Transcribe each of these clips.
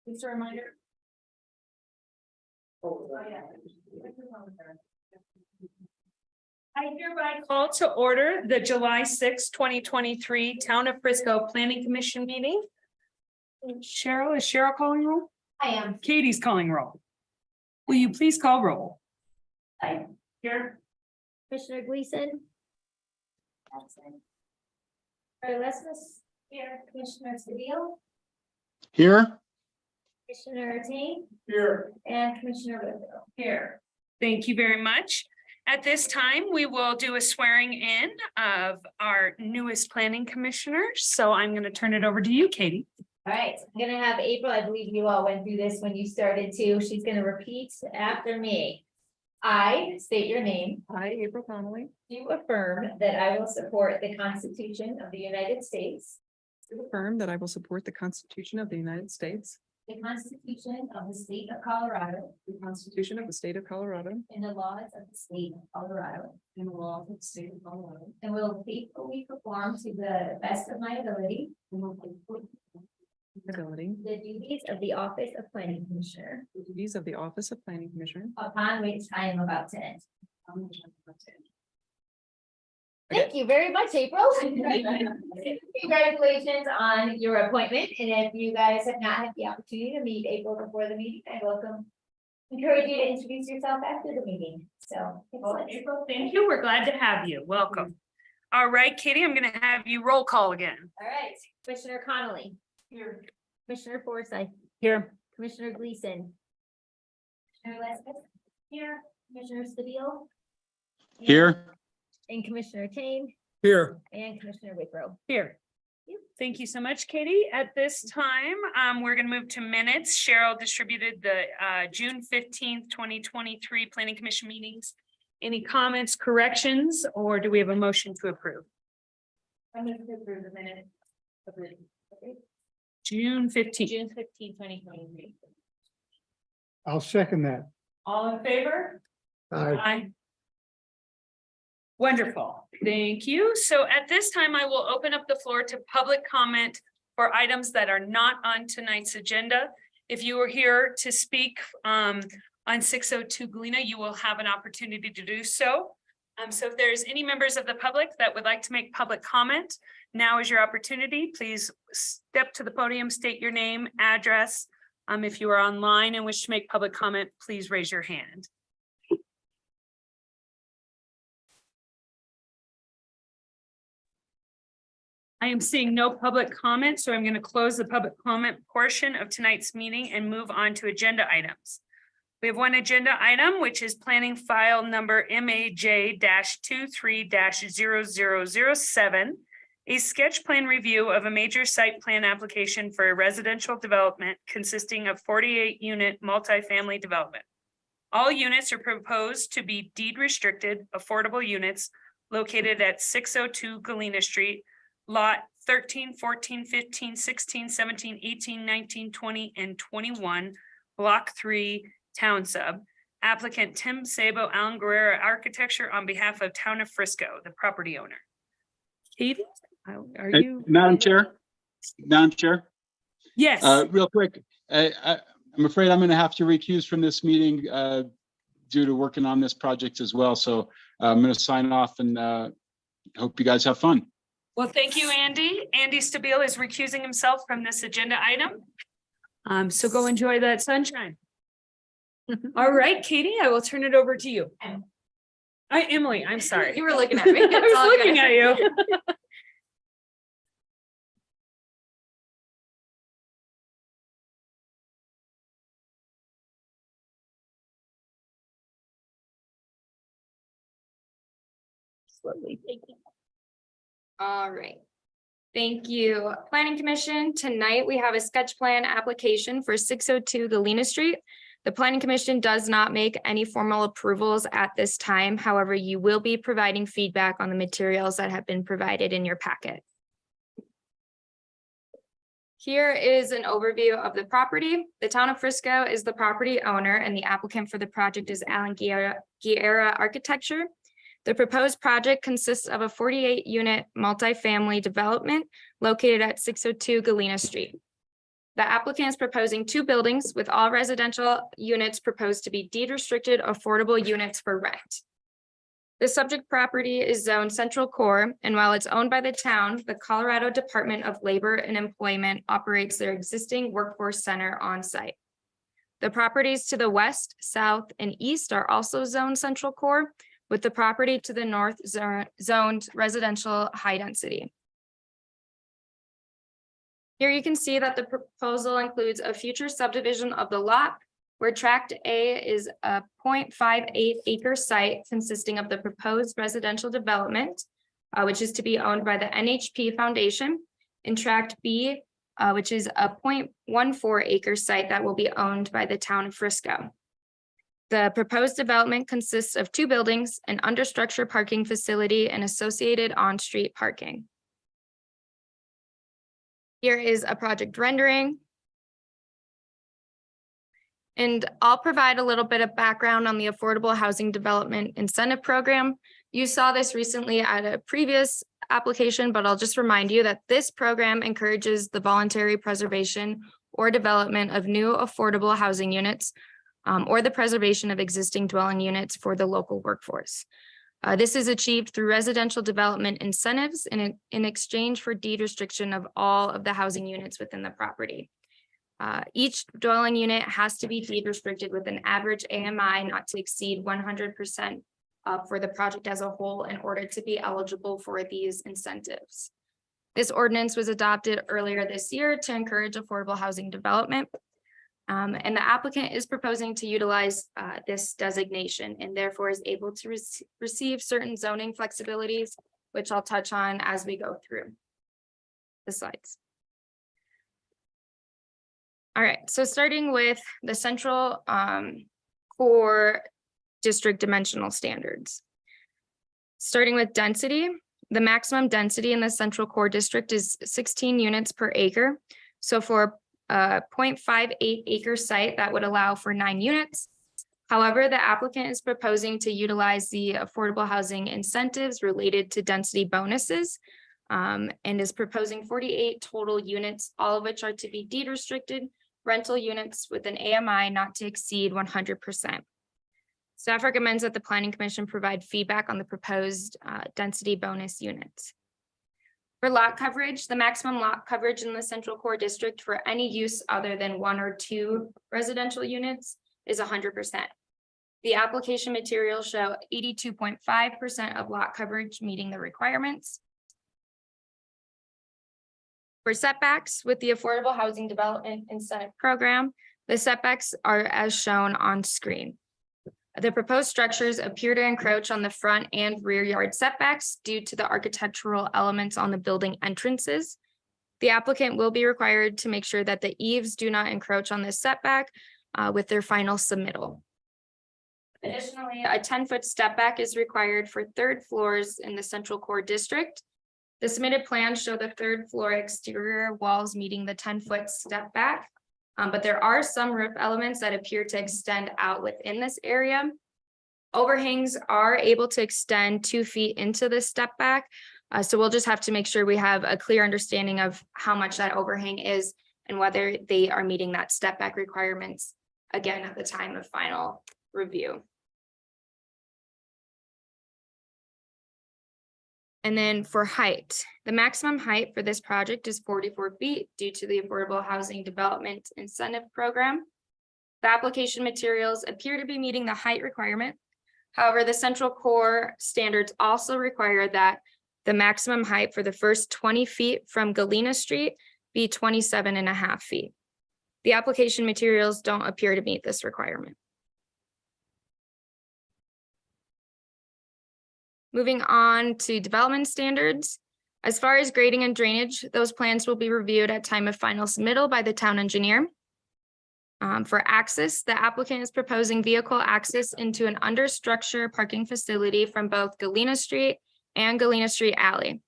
Just a reminder. I hereby call to order the July 6, 2023 Town of Frisco Planning Commission meeting. Cheryl, is Cheryl calling roll? I am. Katie's calling roll. Will you please call roll? Here. Commissioner Gleason. Absent. Lesmus. Here. Commissioner Seville. Here. Commissioner Tain. Here. And Commissioner Whitfield. Here. Thank you very much. At this time, we will do a swearing in of our newest planning commissioner. So I'm going to turn it over to you, Katie. All right, I'm gonna have April, I believe you all went through this when you started too. She's gonna repeat after me. I state your name. I, April Connolly. Do affirm that I will support the Constitution of the United States, Affirm that I will support the Constitution of the United States, the Constitution of the State of Colorado, the Constitution of the State of Colorado, and the laws of the State of Colorado, and the laws of the State of Colorado, and will faithfully perform to the best of my ability and will faithfully perform the ability, the duties of the office of planning commissioner, the duties of the Office of Planning Commissioner. upon which I am about to enter. on which I am about to enter. Thank you very much, April. Congratulations on your appointment, and if you guys have not had the opportunity to meet April before the meeting, I encourage you to introduce yourself after the meeting, so. Well, April, thank you. We're glad to have you. Welcome. All right, Katie, I'm going to have you roll call again. All right, Commissioner Connolly. Here. Commissioner Forsyth. Here. Commissioner Gleason. Commissioner Leskus. Here. Commissioner Seville. Here. And Commissioner Tain, Here. and Commissioner Whitfield. Here. Thank you so much, Katie. At this time, we're going to move to minutes. Cheryl distributed the June 15th, 2023 Planning Commission meetings. Any comments, corrections, or do we have a motion to approve? I'm going to approve the minute. June 15th. June 15, 2023. I'll second that. All in favor? Aye. Aye. Wonderful, thank you. So at this time, I will open up the floor to public comment for items that are not on tonight's agenda. If you are here to speak on 602 Galena, you will have an opportunity to do so. So if there's any members of the public that would like to make public comment, now is your opportunity. Please step to the podium, state your name, address. If you are online and wish to make public comment, please raise your hand. I am seeing no public comment, so I'm going to close the public comment portion of tonight's meeting and move on to agenda items. We have one agenda item, which is planning file number MAJ-23-0007, a sketch plan review of a major site plan application for a residential development consisting of 48-unit multifamily development. All units are proposed to be deed restricted, affordable units located at 602 Galena Street, lot 13, 14, 15, 16, 17, 18, 19, 20, and 21, block 3, town sub. Applicant Tim Sabo, Alan Guerrero Architecture on behalf of Town of Frisco, the property owner. Katie, are you? Madam Chair. Yes. Real quick, I'm afraid I'm going to have to recuse from this meeting due to working on this project as well. So I'm going to sign off and hope you guys have fun. Well, thank you, Andy. Andy Stabile is recusing himself from this agenda item. So go enjoy that sunshine. All right, Katie, I will turn it over to you. Emily, I'm sorry. You were looking at me. I was looking at you. Slowly. All right. Thank you. Planning Commission, tonight we have a sketch plan application for 602 Galena Street. The Planning Commission does not make any formal approvals at this time. However, you will be providing feedback on the materials that have been provided in your packet. Here is an overview of the property. The Town of Frisco is the property owner and the applicant for the project is Alan Guerrero Architecture. The proposed project consists of a 48-unit multifamily development located at 602 Galena Street. The applicant is proposing 2 buildings with all residential units proposed to be deed restricted affordable units for rent. The subject property is zoned Central Core, and while it's owned by the town, the Colorado Department of Labor and Employment operates their existing workforce center on site. The properties to the west, south, and east are also zoned Central Core, with the property to the north zoned residential high density. Here you can see that the proposal includes a future subdivision of the lot, where tract A is a 0.58 acre site consisting of the proposed residential development, which is to be owned by the NHP Foundation, and tract B, which is a 0.14 acre site that will be owned by the town of Frisco. The proposed development consists of 2 buildings, an understructure parking facility, and associated on-street parking. Here is a project rendering. And I'll provide a little bit of background on the Affordable Housing Development Incentive Program. You saw this recently at a previous application, but I'll just remind you that this program encourages the voluntary preservation or development of new affordable housing units or the preservation of existing dwelling units for the local workforce. This is achieved through residential development incentives in exchange for deed restriction of all of the housing units within the property. Each dwelling unit has to be deed restricted with an average AMI not to exceed 100% for the project as a whole in order to be eligible for these incentives. This ordinance was adopted earlier this year to encourage affordable housing development. And the applicant is proposing to utilize this designation and therefore is able to receive certain zoning flexibilities, which I'll touch on as we go through the slides. All right, so starting with the Central Core District dimensional standards. Starting with density, the maximum density in the Central Core District is 16 units per acre. So for a 0.58 acre site, that would allow for 9 units. However, the applicant is proposing to utilize the affordable housing incentives related to density bonuses and is proposing 48 total units, all of which are to be deed restricted rental units with an AMI not to exceed 100%. Staff recommends that the Planning Commission provide feedback on the proposed density bonus units. For lot coverage, the maximum lot coverage in the Central Core District for any use other than 1 or 2 residential units is 100%. The application materials show 82.5% of lot coverage meeting the requirements. For setbacks with the Affordable Housing Development Incentive Program, the setbacks are as shown on screen. The proposed structures appear to encroach on the front and rear yard setbacks due to the architectural elements on the building entrances. The applicant will be required to make sure that the eaves do not encroach on this setback with their final submittal. Additionally, a 10-foot step back is required for 3rd floors in the Central Core District. The submitted plans show the 3rd floor exterior walls meeting the 10-foot step back, but there are some roof elements that appear to extend out within this area. Overhangs are able to extend 2 feet into the step back, so we'll just have to make sure we have a clear understanding of how much that overhang is and whether they are meeting that step back requirements again at the time of final review. And then for height, the maximum height for this project is 44 feet due to the Affordable Housing Development Incentive Program. The application materials appear to be meeting the height requirement. However, the Central Core standards also require that the maximum height for the first 20 feet from Galena Street be 27.5 feet. The application materials don't appear to meet this requirement. Moving on to development standards. As far as grading and drainage, those plans will be reviewed at time of final submittal by the town engineer. For access, the applicant is proposing vehicle access into an understructure parking facility from both Galena Street and Galena Street Alley.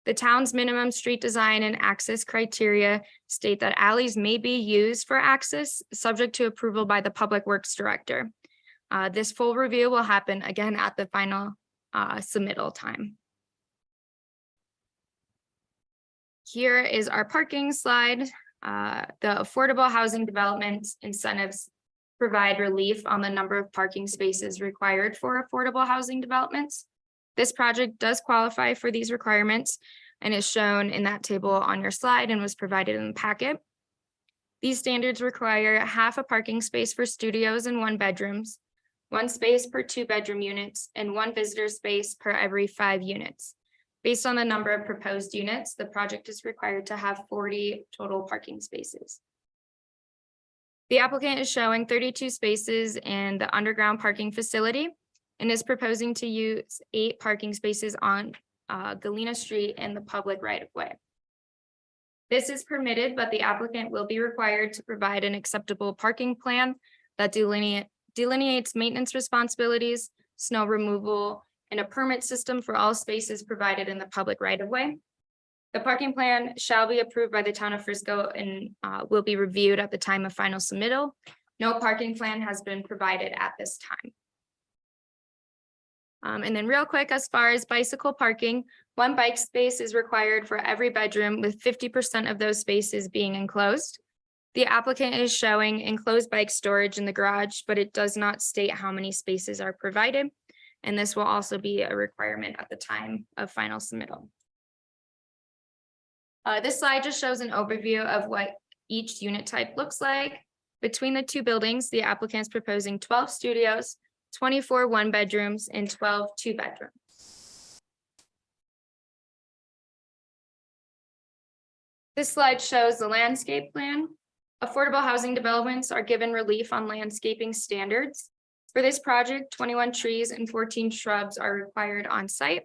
The town's minimum street design and access criteria state that alleys may be used for access, subject to approval by the Public Works Director. This full review will happen again at the final submittal time. Here is our parking slide. The affordable housing development incentives provide relief on the number of parking spaces required for affordable housing developments. This project does qualify for these requirements and is shown in that table on your slide and was provided in the packet. These standards require half a parking space for studios and 1 bedrooms, 1 space per 2-bedroom units, and 1 visitor space per every 5 units. Based on the number of proposed units, the project is required to have 40 total parking spaces. The applicant is showing 32 spaces in the underground parking facility and is proposing to use 8 parking spaces on Galena Street in the public right-of-way. This is permitted, but the applicant will be required to provide an acceptable parking plan that delineates maintenance responsibilities, snow removal, and a permit system for all spaces provided in the public right-of-way. The parking plan shall be approved by the town of Frisco and will be reviewed at the time of final submittal. No parking plan has been provided at this time. And then real quick, as far as bicycle parking, 1 bike space is required for every bedroom, with 50% of those spaces being enclosed. The applicant is showing enclosed bike storage in the garage, but it does not state how many spaces are provided. And this will also be a requirement at the time of final submittal. This slide just shows an overview of what each unit type looks like. Between the 2 buildings, the applicant is proposing 12 studios, 24 1-bedrooms, and 12 2-bedrooms. This slide shows the landscape plan. Affordable housing developments are given relief on landscaping standards. For this project, 21 trees and 14 shrubs are required on site.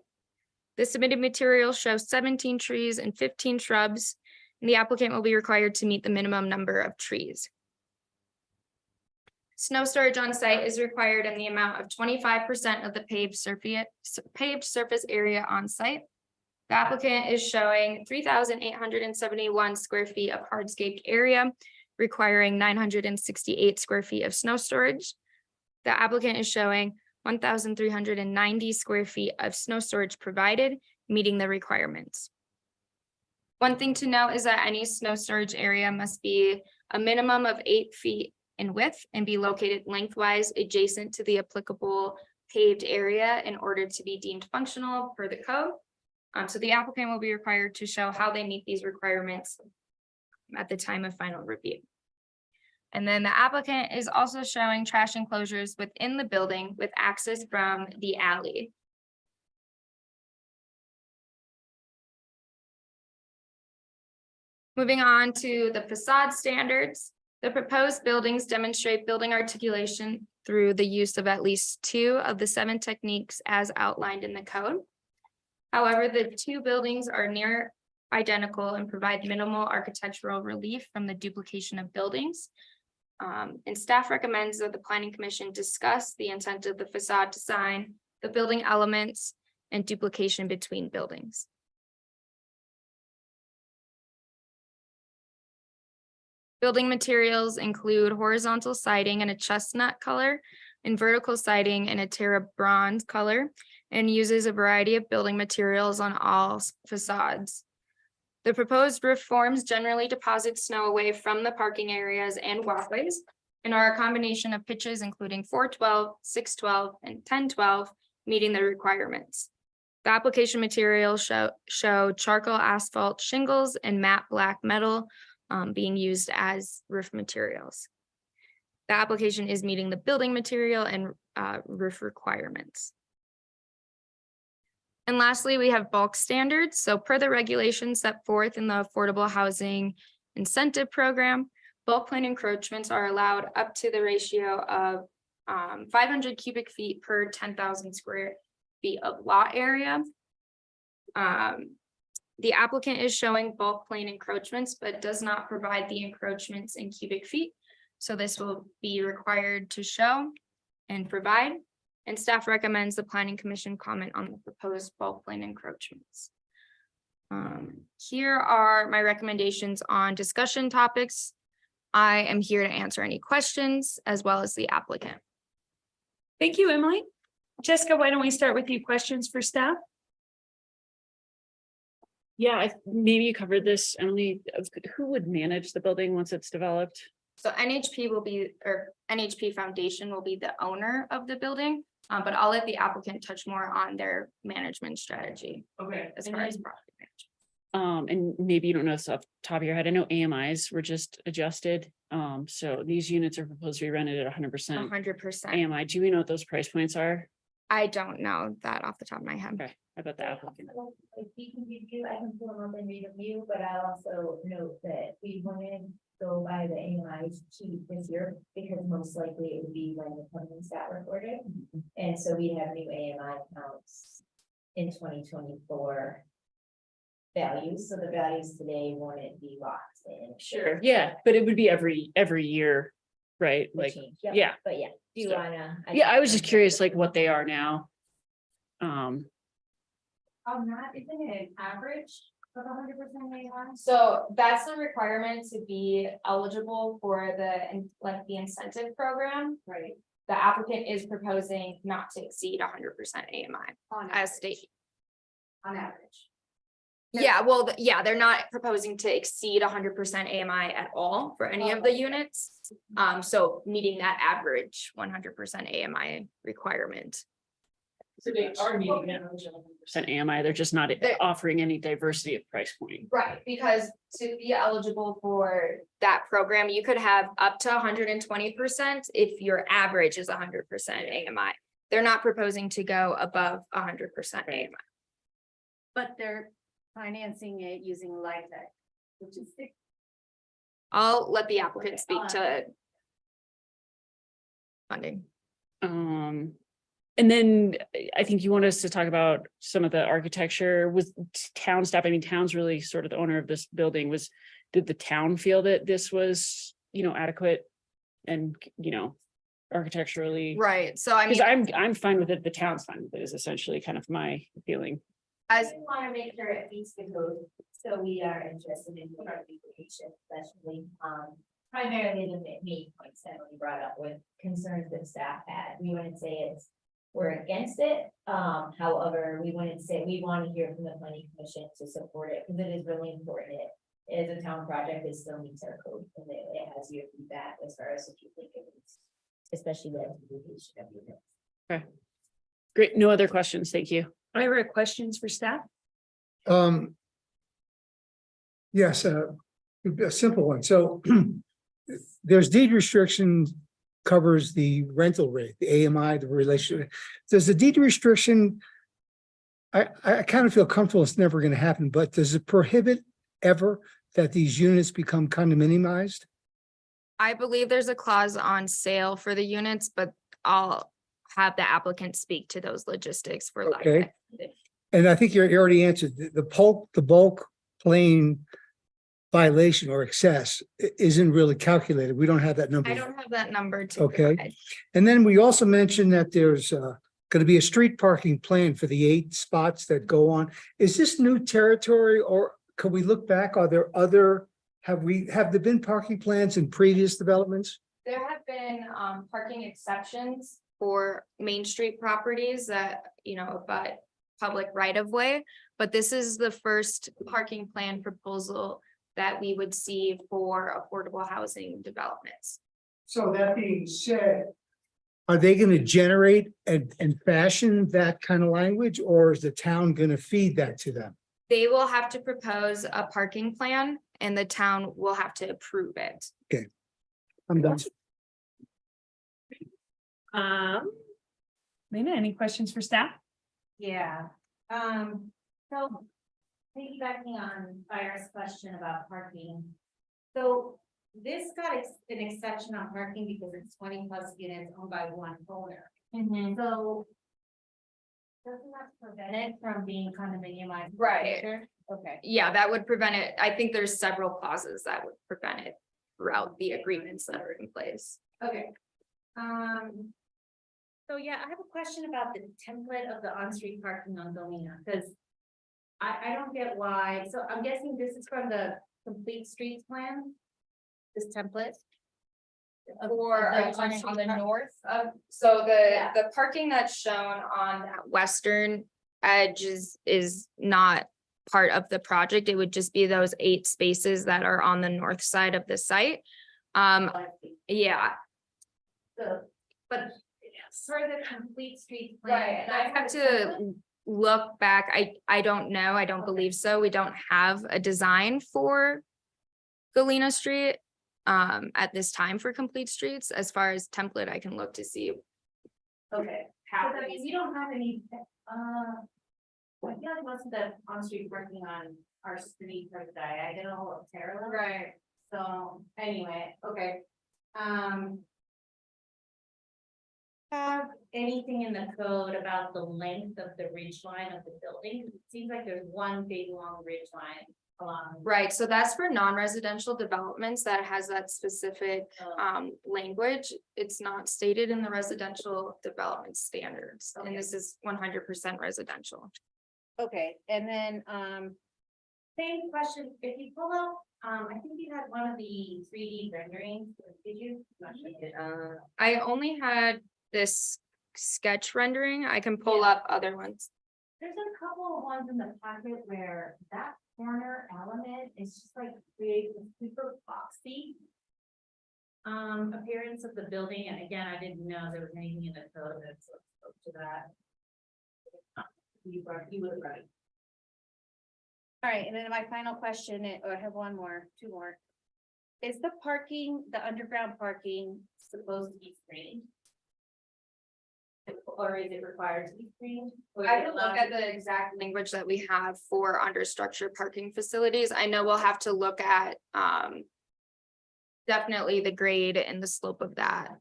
The submitted material shows 17 trees and 15 shrubs, and the applicant will be required to meet the minimum number of trees. Snow storage on site is required in the amount of 25% of the paved surface area on site. The applicant is showing 3,871 square feet of hardscaped area, requiring 968 square feet of snow storage. The applicant is showing 1,390 square feet of snow storage provided, meeting the requirements. One thing to note is that any snow storage area must be a minimum of 8 feet in width and be located lengthwise adjacent to the applicable paved area in order to be deemed functional per the code. So the applicant will be required to show how they meet these requirements at the time of final review. And then the applicant is also showing trash enclosures within the building with access from the alley. Moving on to the facade standards, the proposed buildings demonstrate building articulation through the use of at least 2 of the 7 techniques as outlined in the code. However, the 2 buildings are near identical and provide minimal architectural relief from the duplication of buildings. And staff recommends that the Planning Commission discuss the intent of the facade design, the building elements, and duplication between buildings. Building materials include horizontal siding in a chestnut color and vertical siding in a Terra bronze color, and uses a variety of building materials on all facades. The proposed roof forms generally deposit snow away from the parking areas and walkways and are a combination of pitches including 412, 612, and 1012, meeting the requirements. The application materials show charcoal asphalt shingles and matte black metal being used as roof materials. The application is meeting the building material and roof requirements. And lastly, we have bulk standards. So per the regulations set forth in the Affordable Housing Incentive Program, bulk plan encroachments are allowed up to the ratio of 500 cubic feet per 10,000 square feet of lot area. The applicant is showing bulk plan encroachments, but does not provide the encroachments in cubic feet. So this will be required to show and provide. And staff recommends the Planning Commission comment on the proposed bulk plan encroachments. Here are my recommendations on discussion topics. I am here to answer any questions as well as the applicant. Thank you, Emily. Jessica, why don't we start with you? Questions for staff? Yeah, maybe you covered this, Emily, who would manage the building once it's developed? So NHP will be, or NHP Foundation will be the owner of the building. But I'll let the applicant touch more on their management strategy Okay. as far as property management. And maybe you don't know this off the top of your head. I know AMIs were just adjusted. So these units are proposed to be rented at 100% 100%. AMI. Do we know what those price points are? I don't know that off the top of my head. Okay, I bet the applicant. If we can give you, I can pull them up and read a few, but I'll also note that we wanted to go by the AMI sheet this year, because most likely it would be when the plans got recorded. And so we have new AMI counts in 2024 values, so the values today wouldn't be locked in. Sure, yeah, but it would be every year, right? The Like, change. Yep. yeah. But yeah, do you So- wanna? yeah, I was just curious, like what they are now. Not, isn't it an average of 100% AMI? So that's the requirement to be eligible for the incentive program. Right. The applicant is proposing not to exceed 100% AMI as stated. On average. Yeah, well, they're not proposing to exceed 100% AMI at all for any of the units. So meeting that average 100% AMI requirement. So they are meeting that 100% AMI, they're just not offering any diversity of price point. Right, because to be eligible for that program, you could have up to 120% if your average is 100% AMI. They're not proposing to go above 100% AMI. But they're financing it using LIHTC, which is. I'll let the applicant speak to funding. And then I think you want us to talk about some of the architecture with town staff. I mean, town's really sort of the owner of this building. Did the town feel that this was, adequate and, architecturally? Right, so I mean, Because I'm fine with it. The town's fine with it is essentially kind of my feeling. as We want to make sure it meets the code, so we are interested in our application, especially, primarily the main points that we brought up with concerns that staff had. We wouldn't say we're against it, however, we wouldn't say, we want to hear from the planning commission to support it, because it is really important. As a town project, it still meets our code, and it has your feedback as far as if you think it is, especially the implementation of units. Great. No other questions. Thank you. Ira, questions for staff? Yes, a simple one. So there's deed restriction covers the rental rate, the AMI, the relationship. Does the deed restriction, I kind of feel comfortable it's never going to happen, but does it prohibit ever that these units become condominiumized? I believe there's a clause on sale for the units, but I'll have the applicant speak to those logistics for Okay. LIHTC. And I think you already answered the bulk plane violation or excess isn't really calculated. We don't have that number. I don't have that number to. Okay. provide. And then we also mentioned that there's going to be a street parking plan for the 8 spots that go on. Is this new territory, or could we look back? Are there other, have there been parking plans in previous developments? There have been parking exceptions for Main Street properties that, but public right of way. But this is the first parking plan proposal that we would see for affordable housing developments. So that being said, are they going to generate and fashion that kind of language, or is the town going to feed that to them? They will have to propose a parking plan and the town will have to approve it. I'm done. Lena, any questions for staff? Yeah, so piggybacking on Byron's question about parking. So this got an exception on parking because it's 20+ units owned by one owner. So doesn't that prevent it from being condominiumized? Right. Okay. Yeah, that would prevent it. I think there's several clauses that would prevent it throughout the agreements that are in place. Okay. So yeah, I have a question about the template of the on-street parking on Galena, because I don't get why, so I'm guessing this is from the complete streets plan? This template? Or Of are the you talking on the on-street north of, so Yeah. the parking that's shown on that western edge is not part of the project. It would just be those 8 spaces that are on the north side of the site. Yeah, So, but for the complete streets. plan, right, and I have that's to look back. I don't know. I don't believe so. We don't have a design for Galena Street at this time for complete streets. As far as template, I can look to see. Okay, How because I mean, we don't have any, I feel like most of the on-street working on our streets are diagonal or parallel. Right. So, anyway, okay. Have anything in the code about the length of the ridge line of the building? 'Cause it seems like there's one big long ridge line along. Right, so that's for non-residential developments that has that specific language. It's not stated in the residential development standards, and this is 100% residential. Okay, and then, same question, if you pull up, I think you had one of the 3D renderings, did you? Not sure you did. I only had this sketch rendering. I can pull up other ones. There's a couple of ones in the packet where that corner element is just like creates a super boxy appearance of the building, and again, I didn't know there was anything in the code that spoke to that. You would have right. All right, and then my final question, or I have two more. Is the parking, the underground parking supposed to be screened? Or is it required to be screened? Or is I it can look allowed at to- the exact language that we have for under structured parking facilities. I know we'll have to look at definitely the grade and the slope of that.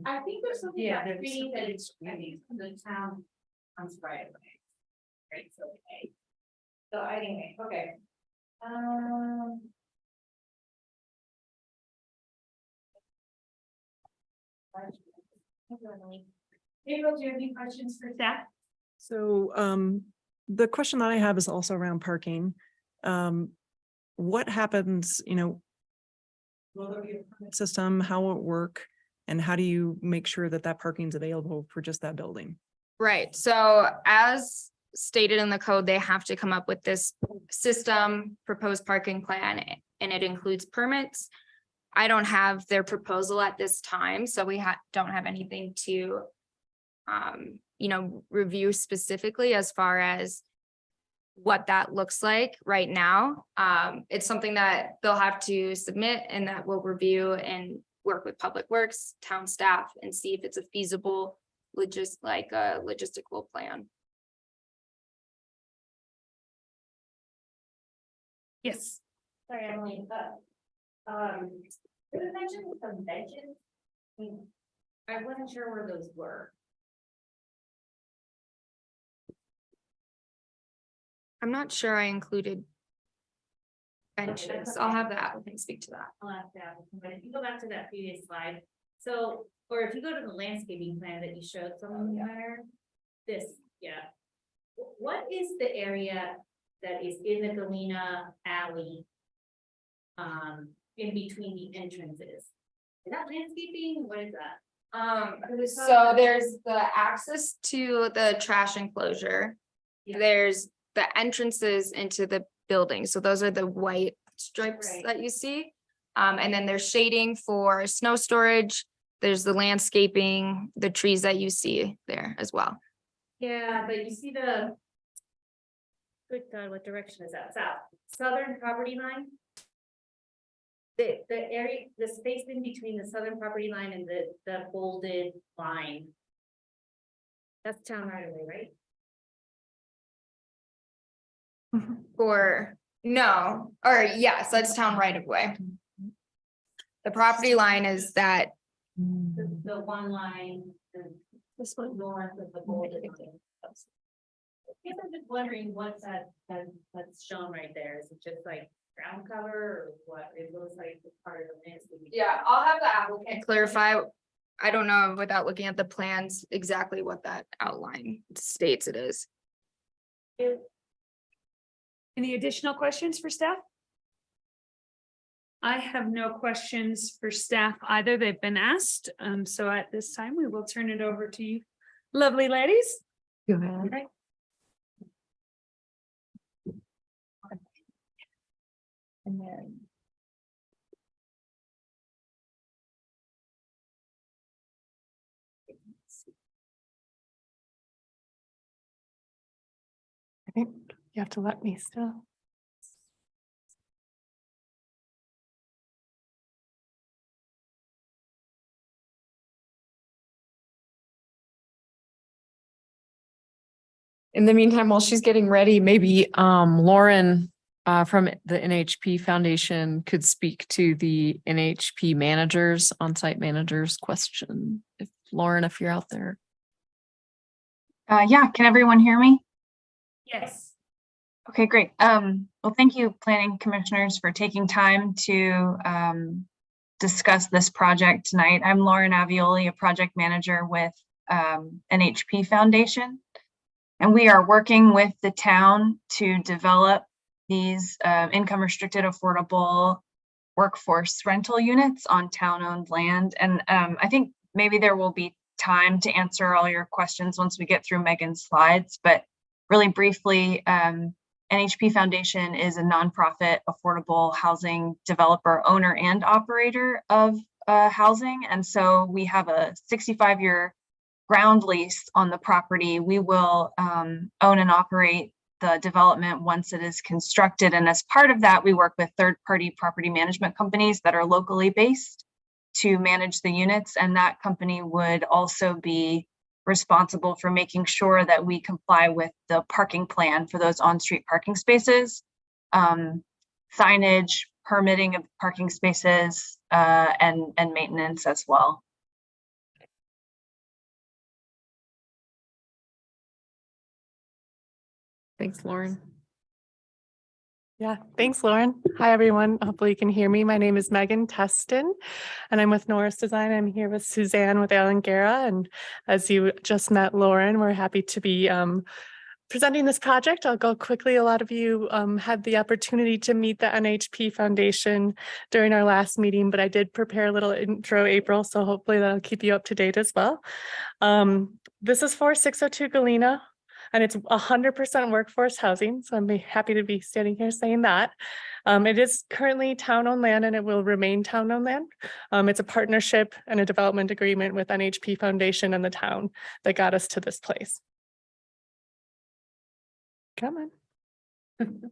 I think there's something Yeah, about there's screening that something it's, I think the town comes right away. Right, so, okay. So anyway, okay. April, do you have any questions for staff? So the question that I have is also around parking. What happens, will there be a permit system, how will it work? And how do you make sure that that parking is available for just that building? Right, so as stated in the code, they have to come up with this system proposed parking plan, and it includes permits. I don't have their proposal at this time, so we don't have anything to review specifically as far as what that looks like right now. It's something that they'll have to submit, and that we'll review and work with Public Works, town staff, and see if it's a feasible logistical plan. Yes. Sorry, Emily, there was mention of some benches. I wasn't sure where those were. I'm not sure I included benches. I'll have the applicant speak to that. I'll have to have, but if you go back to that previous slide, so, or if you go to the landscaping plan that you showed somewhere, this, yeah. What is the area that is in the Galena alley? In between the entrances? Is that landscaping? What is that? So there's the access to the trash enclosure. Yeah. There's the entrances into the building. So those are the white stripes Right. that you see. And then there's shading for snow storage. There's the landscaping, the trees that you see there as well. Yeah, but you see the. Good God, what direction is that? South, southern property line? The area, the space in between the southern property line and the bolded line. That's town right away, right? Or no, or yes, that's town right of way. The property line is that, The one line, this one north of the bolded line. I guess I'm just wondering what's that's shown right there. Is it just like ground cover or what? It looks like it's part of the landscape. yeah, I'll have the applicant clarify. I don't know without looking at the plans exactly what that outline states it is. Any additional questions for staff? I have no questions for staff either. They've been asked. So at this time, we will turn it over to you, lovely ladies. Go ahead. Right. And then. I think you have to let me still. In the meantime, while she's getting ready, maybe Lauren from the NHP Foundation could speak to the NHP managers, on-site managers question. If Lauren, if you're out there. Yeah, can everyone hear me? Yes. Okay, great. Well, thank you, planning commissioners, for taking time to discuss this project tonight. I'm Lauren Avioli, a project manager with NHP Foundation. And we are working with the town to develop these income restricted affordable workforce rental units on town-owned land. And I think maybe there will be time to answer all your questions once we get through Megan's slides, but really briefly, NHP Foundation is a nonprofit affordable housing developer, owner, and operator of housing. And so we have a 65-year ground lease on the property. We will own and operate the development once it is constructed. And as part of that, we work with third-party property management companies that are locally based to manage the units. And that company would also be responsible for making sure that we comply with the parking plan for those on-street parking spaces, signage, permitting of parking spaces, and maintenance as well. Thanks, Lauren. Yeah, thanks, Lauren. Hi, everyone. Hopefully you can hear me. My name is Megan Teston, and I'm with Norris Design. I'm here with Suzanne with Alan Guerra. And as you just met Lauren, we're happy to be presenting this project. I'll go quickly. A lot of you had the opportunity to meet the NHP Foundation during our last meeting, but I did prepare a little intro, April, so hopefully that'll keep you up to date as well. This is for 602 Galena. And it's 100% workforce housing. So I'm happy to be standing here saying that. It is currently town-owned land and it will remain town-owned land. It's a partnership and a development agreement with NHP Foundation and the town that got us to this place. Come on.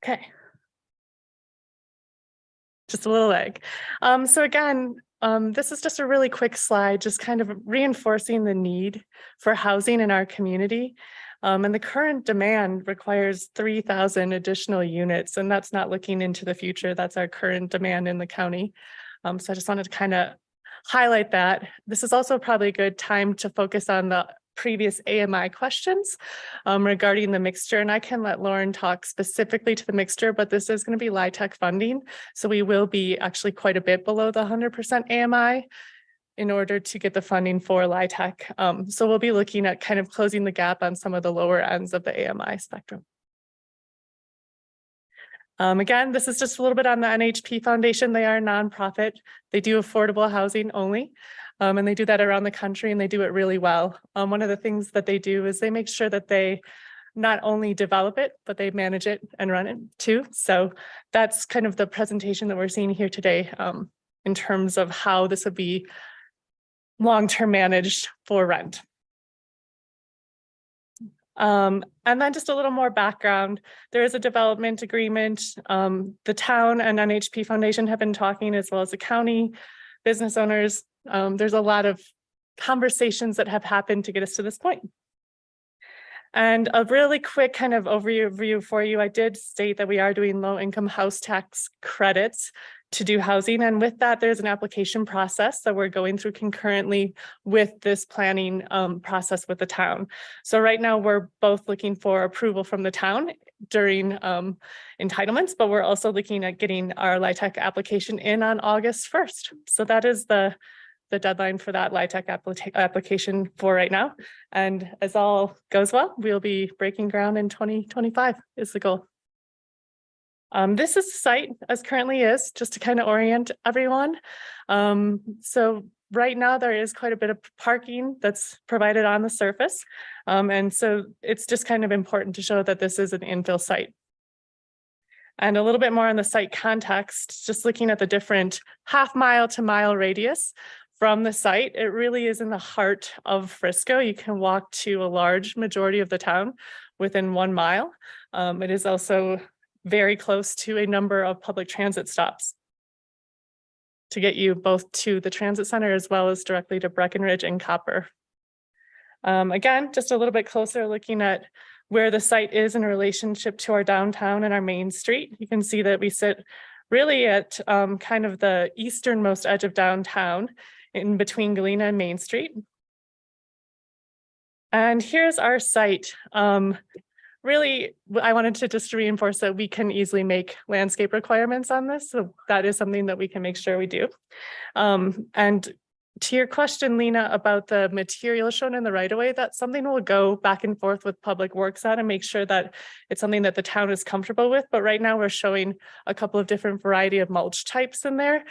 Okay. Just a little leg. So again, this is just a really quick slide, just kind of reinforcing the need for housing in our community. And the current demand requires 3,000 additional units, and that's not looking into the future. That's our current demand in the county. So I just wanted to kind of highlight that. This is also probably a good time to focus on the previous AMI questions regarding the mixture, and I can let Lauren talk specifically to the mixture, but this is going to be LIHTC funding. So we will be actually quite a bit below the 100% AMI in order to get the funding for LIHTC. So we'll be looking at kind of closing the gap on some of the lower ends of the AMI spectrum. Again, this is just a little bit on the NHP Foundation. They are a nonprofit. They do affordable housing only. And they do that around the country and they do it really well. One of the things that they do is they make sure that they not only develop it, but they manage it and run it too. So that's kind of the presentation that we're seeing here today in terms of how this would be long-term managed for rent. And then just a little more background. There is a development agreement. The town and NHP Foundation have been talking, as well as the county, business owners. There's a lot of conversations that have happened to get us to this point. And a really quick kind of overview for you. I did state that we are doing low income house tax credits to do housing. And with that, there's an application process that we're going through concurrently with this planning process with the town. So right now we're both looking for approval from the town during entitlements, but we're also looking at getting our LIHTC application in on August 1st. So that is the deadline for that LIHTC application for right now. And as all goes well, we'll be breaking ground in 2025 is the goal. This is the site as currently is, just to kind of orient everyone. So right now there is quite a bit of parking that's provided on the surface. And so it's just kind of important to show that this is an infill site. And a little bit more on the site context, just looking at the different half-mile to mile radius from the site, it really is in the heart of Frisco. You can walk to a large majority of the town within 1 mile. It is also very close to a number of public transit stops to get you both to the transit center as well as directly to Breckenridge and Copper. Again, just a little bit closer looking at where the site is in relationship to our downtown and our main street. You can see that we sit really at kind of the easternmost edge of downtown in between Galena and Main Street. And here's our site. Really, I wanted to just reinforce that we can easily make landscape requirements on this. So that is something that we can make sure we do. And to your question, Lena, about the material shown in the right of way, that's something we'll go back and forth with Public Works on and make sure that it's something that the town is comfortable with. But right now we're showing a couple of different variety of mulch types in there.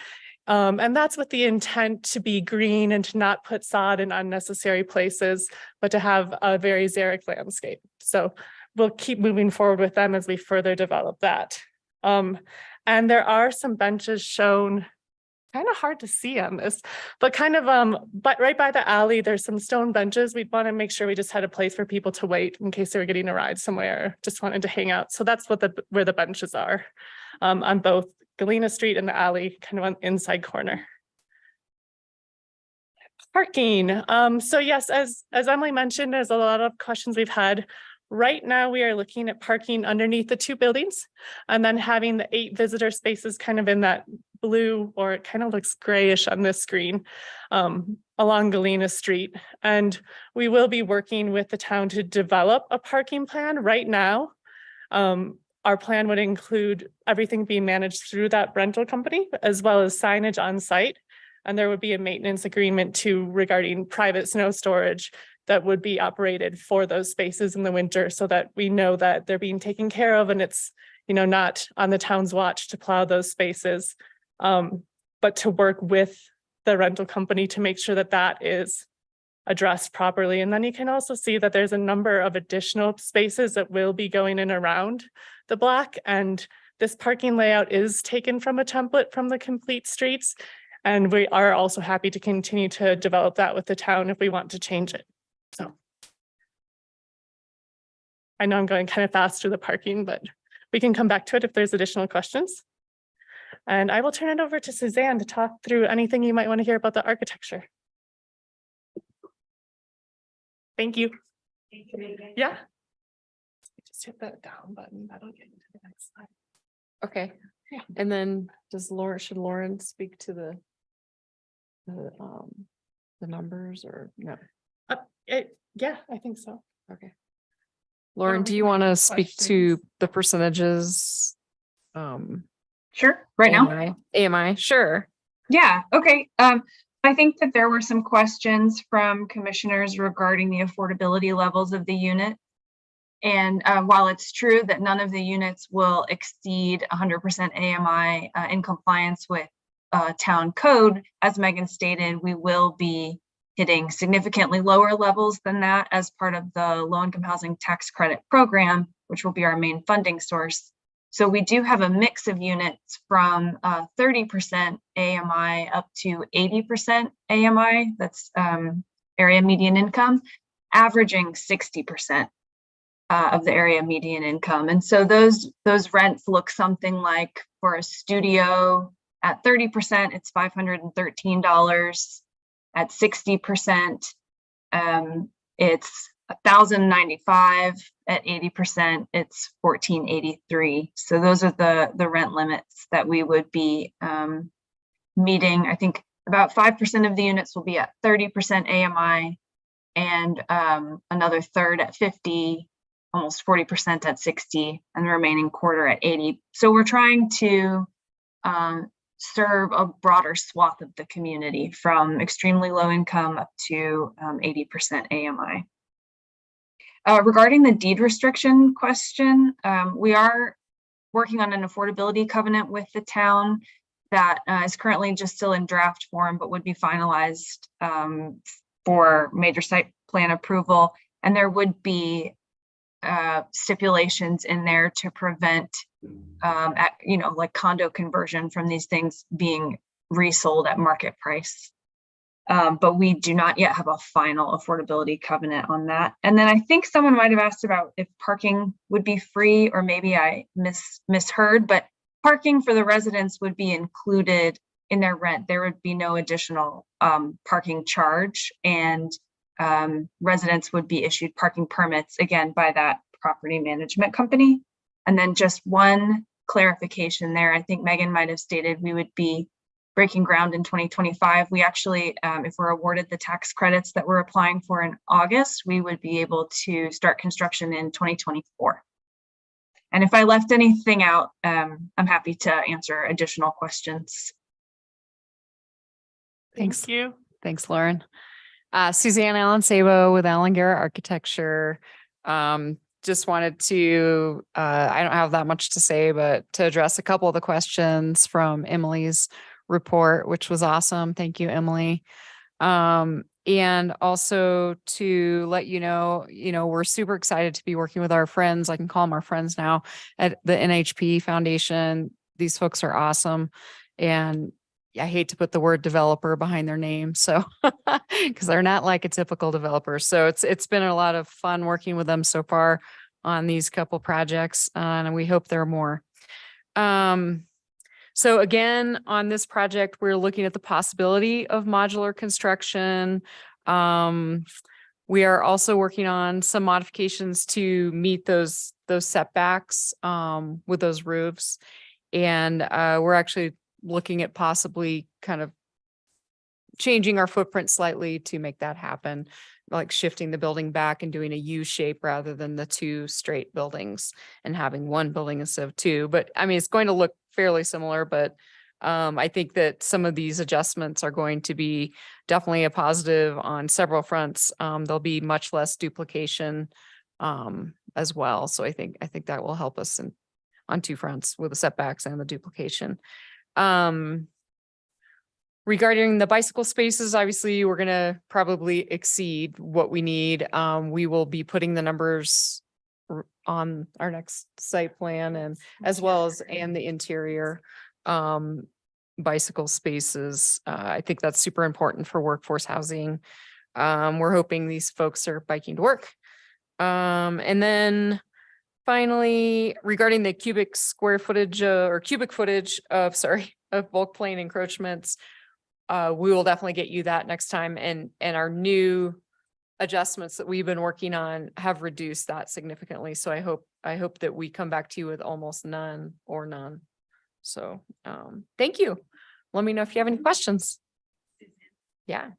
And that's with the intent to be green and to not put sod in unnecessary places, but to have a very xeric landscape. So we'll keep moving forward with them as we further develop that. And there are some benches shown, kind of hard to see on this, but kind of but right by the alley, there's some stone benches. We'd want to make sure we just had a place for people to wait in case they were getting a ride somewhere, just wanted to hang out. So that's what where the benches are on both Galena Street and the alley, kind of on the inside corner. Parking. So yes, as Emily mentioned, there's a lot of questions we've had. Right now, we are looking at parking underneath the 2 buildings and then having the 8 visitor spaces kind of in that blue, or it kind of looks grayish on this screen, along Galena Street. And we will be working with the town to develop a parking plan. Right now, our plan would include everything being managed through that rental company, as well as signage on site. And there would be a maintenance agreement too regarding private snow storage that would be operated for those spaces in the winter, so that we know that they're being taken care of and it's, you know, not on the town's watch to plow those spaces, but to work with the rental company to make sure that that is addressed properly. And then you can also see that there's a number of additional spaces that will be going in around the block. And this parking layout is taken from a template from the Complete Streets. And we are also happy to continue to develop that with the town if we want to change it. So I know I'm going kind of fast through the parking, but we can come back to it if there's additional questions. And I will turn it over to Suzanne to talk through anything you might want to hear about the architecture. Thank you. Yeah. Just hit the down button. That'll get into the next slide. Okay. And then should Lauren speak to the numbers or no? Yeah, I think so. Okay. Lauren, we do you can want to have speak to questions. the percentages? Sure, right now. AMI, sure. Yeah, okay. I think that there were some questions from commissioners regarding the affordability levels of the unit. And while it's true that none of the units will exceed 100% AMI in compliance with town code, as Megan stated, we will be hitting significantly lower levels than that as part of the low-income housing tax credit program, which will be our main funding source. So we do have a mix of units from 30% AMI up to 80% AMI, that's area median income, averaging 60% of the area median income. And so those rents look something like, for a studio at 30%, it's $513. At 60%, it's $1,095. At 80%, it's $1,483. So those are the rent limits that we would be meeting. I think about 5% of the units will be at 30% AMI, and another third at 50, almost 40% at 60, and the remaining quarter at 80. So we're trying to serve a broader swath of the community, from extremely low income up to 80% AMI. Regarding the deed restriction question, we are working on an affordability covenant with the town that is currently just still in draft form, but would be finalized for major site plan approval. And there would be stipulations in there to prevent, like condo conversion from these things being resold at market price. But we do not yet have a final affordability covenant on that. And then I think someone might have asked about if parking would be free, or maybe I misheard, but parking for the residents would be included in their rent. There would be no additional parking charge, and residents would be issued parking permits, again, by that property management company. And then just one clarification there, I think Megan might have stated we would be breaking ground in 2025. We actually, if we're awarded the tax credits that we're applying for in August, we would be able to start construction in 2024. And if I left anything out, I'm happy to answer additional questions. Thanks. Thank you. Thanks, Lauren. Suzanne Allen Sabo with Allen Garrett Architecture. Just wanted to, I don't have that much to say, but to address a couple of the questions from Emily's report, which was awesome. Thank you, Emily. And also to let you know, we're super excited to be working with our friends. I can call them our friends now at the NHP Foundation. These folks are awesome. And I hate to put the word developer behind their name, so because they're not like a typical developer. So it's been a lot of fun working with them so far on these couple projects, and we hope there are more. So again, on this project, we're looking at the possibility of modular construction. We are also working on some modifications to meet those setbacks with those roofs, and we're actually looking at possibly kind of changing our footprint slightly to make that happen, like shifting the building back and doing a U shape rather than the two straight buildings and having one building instead of two. But I mean, it's going to look fairly similar, but I think that some of these adjustments are going to be definitely a positive on several fronts. There'll be much less duplication as well. So I think that will help us on two fronts with the setbacks and the duplication. Regarding the bicycle spaces, obviously, we're going to probably exceed what we need. We will be putting the numbers on our next site plan, and as well as the interior bicycle spaces. I think that's super important for workforce housing. We're hoping these folks are biking to work. And then finally, regarding the cubic footage of bulk plane encroachments, we will definitely get you that next time. And our new adjustments that we've been working on have reduced that significantly. So I hope that we come back to you with almost none or none. So thank you. Let me know if you have any questions. Yeah.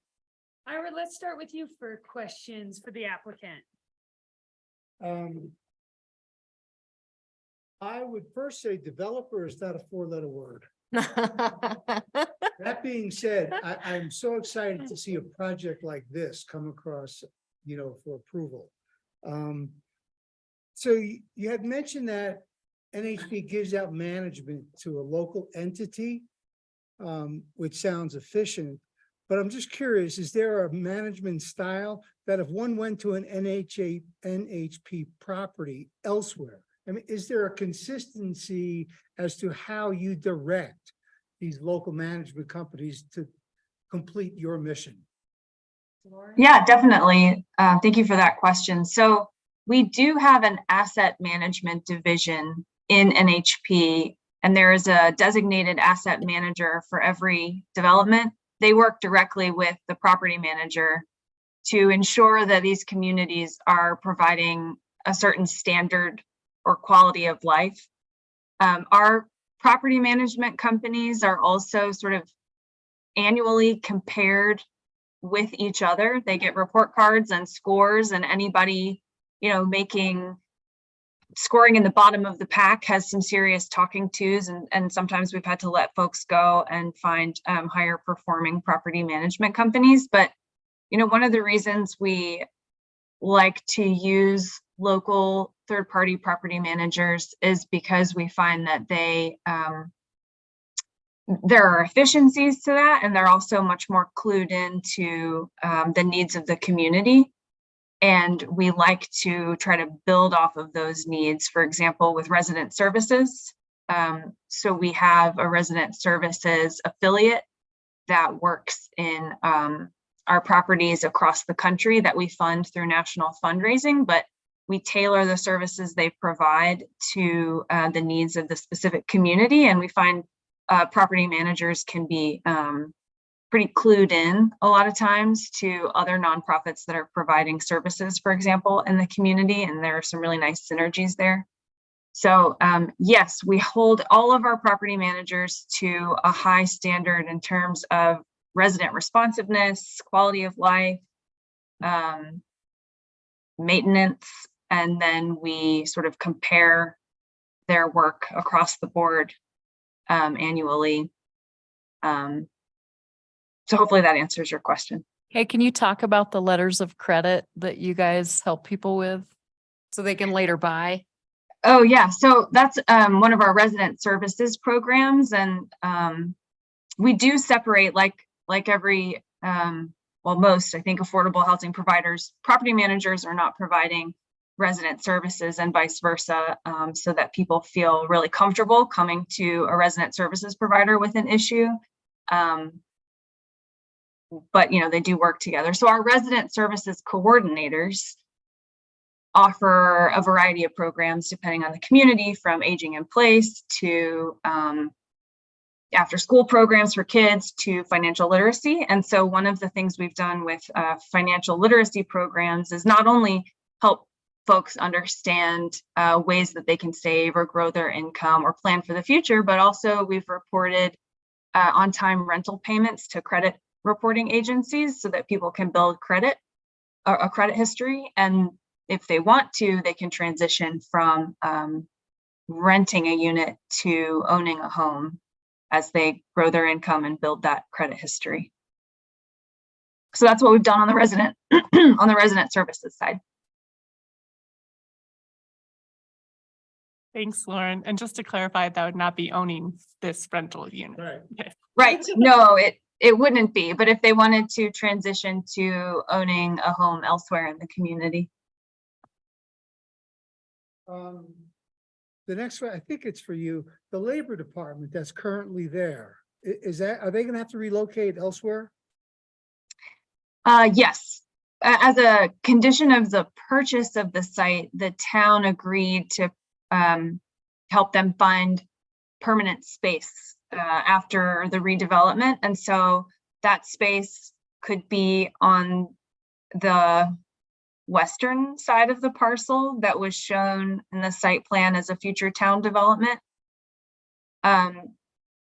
Ira, let's start with you for questions for the applicant. I would first say developer is not a four-letter word. That being said, I'm so excited to see a project like this come across, for approval. So you had mentioned that NHP gives out management to a local entity, which sounds efficient, but I'm just curious, is there a management style that if one went to an NHP property elsewhere, I mean, is there a consistency as to how you direct these local management companies to complete your mission? Yeah, definitely. Thank you for that question. So we do have an asset management division in NHP, and there is a designated asset manager for every development. They work directly with the property manager to ensure that these communities are providing a certain standard or quality of life. Our property management companies are also sort of annually compared with each other. They get report cards and scores, and anybody, scoring in the bottom of the pack has some serious talking tos, and sometimes we've had to let folks go and find higher performing property management companies. But one of the reasons we like to use local third-party property managers is because we find that there are efficiencies to that, and they're also much more clued into the needs of the community. And we like to try to build off of those needs, for example, with resident services. So we have a resident services affiliate that works in our properties across the country that we fund through national fundraising, but we tailor the services they provide to the needs of the specific community. And we find property managers can be pretty clued in a lot of times to other nonprofits that are providing services, for example, in the community. And there are some really nice synergies there. So yes, we hold all of our property managers to a high standard in terms of resident responsiveness, quality of life, maintenance, and then we sort of compare their work across the board annually. So hopefully that answers your question. Hey, can you talk about the letters of credit that you guys help people with so they can later buy? Oh yeah, so that's one of our resident services programs, and we do separate like every well, most, I think, affordable housing providers, property managers are not providing resident services and vice versa, so that people feel really comfortable coming to a resident services provider with an issue. But you know, they do work together. So our resident services coordinators offer a variety of programs depending on the community, from aging in place to after school programs for kids to financial literacy. And so one of the things we've done with financial literacy programs is not only help folks understand ways that they can save or grow their income or plan for the future, but also we've reported on-time rental payments to credit reporting agencies so that people can build credit, a credit history. And if they want to, they can transition from renting a unit to owning a home as they grow their income and build that credit history. So that's what we've done on the resident on the resident services side. Thanks, Lauren. And just to clarify, that would not be owning this rental unit. Right. Right. No, it wouldn't be, but if they wanted to transition to owning a home elsewhere in the community. The next one, I think it's for you, the labor department that's currently there. Is that, are they gonna have to relocate elsewhere? Yes. As a condition of the purchase of the site, the town agreed to help them find permanent space after the redevelopment. And so that space could be on the western side of the parcel that was shown in the site plan as a future town development.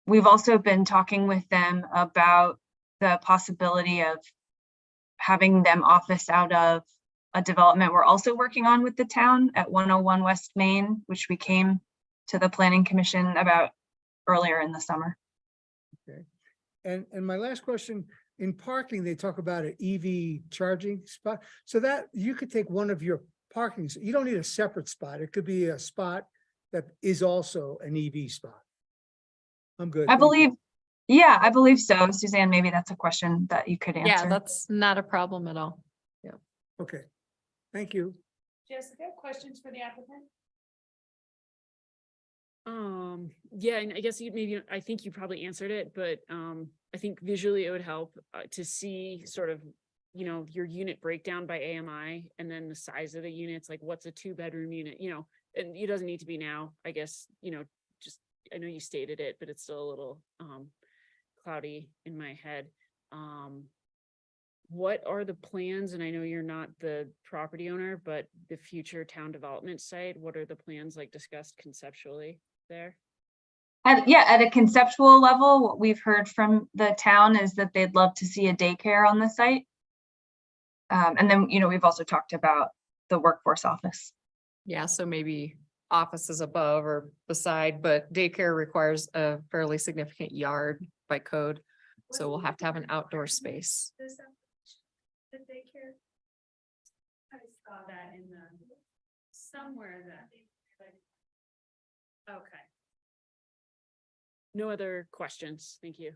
We've also been talking with them about the possibility of having them office out of a development we're also working on with the town at 101 West Main, which we came to the Planning Commission about earlier in the summer. Okay. And my last question, in parking, they talk about an EV charging spot. So that you could take one of your parkings, you don't need a separate spot. It could be a spot that is also an EV spot. I'm good. I Thank you. believe, yeah, I believe so. Suzanne, maybe that's a question that you could answer. Yeah, that's not a problem at all. Okay, thank you. Jessica, questions for the applicant? Yeah, and I guess I think you probably answered it, but I think visually it would help to see sort of, you know, your unit breakdown by AMI and then the size of the units, like what's a 2-bedroom unit, you know, and it doesn't need to be now, I guess, you know, just, I know you stated it, but it's still a little cloudy in my head. What are the plans? And I know you're not the property owner, but the future town development site, what are the plans like discussed conceptually there? At a conceptual level, what we've heard from the town is that they'd love to see a daycare on the site. And then, you know, we've also talked about the workforce office. Yeah, so maybe offices above or beside, but daycare requires a fairly significant yard by code. So we'll have to have an outdoor space. The daycare? I saw that in somewhere that. Okay. No other questions. Thank you.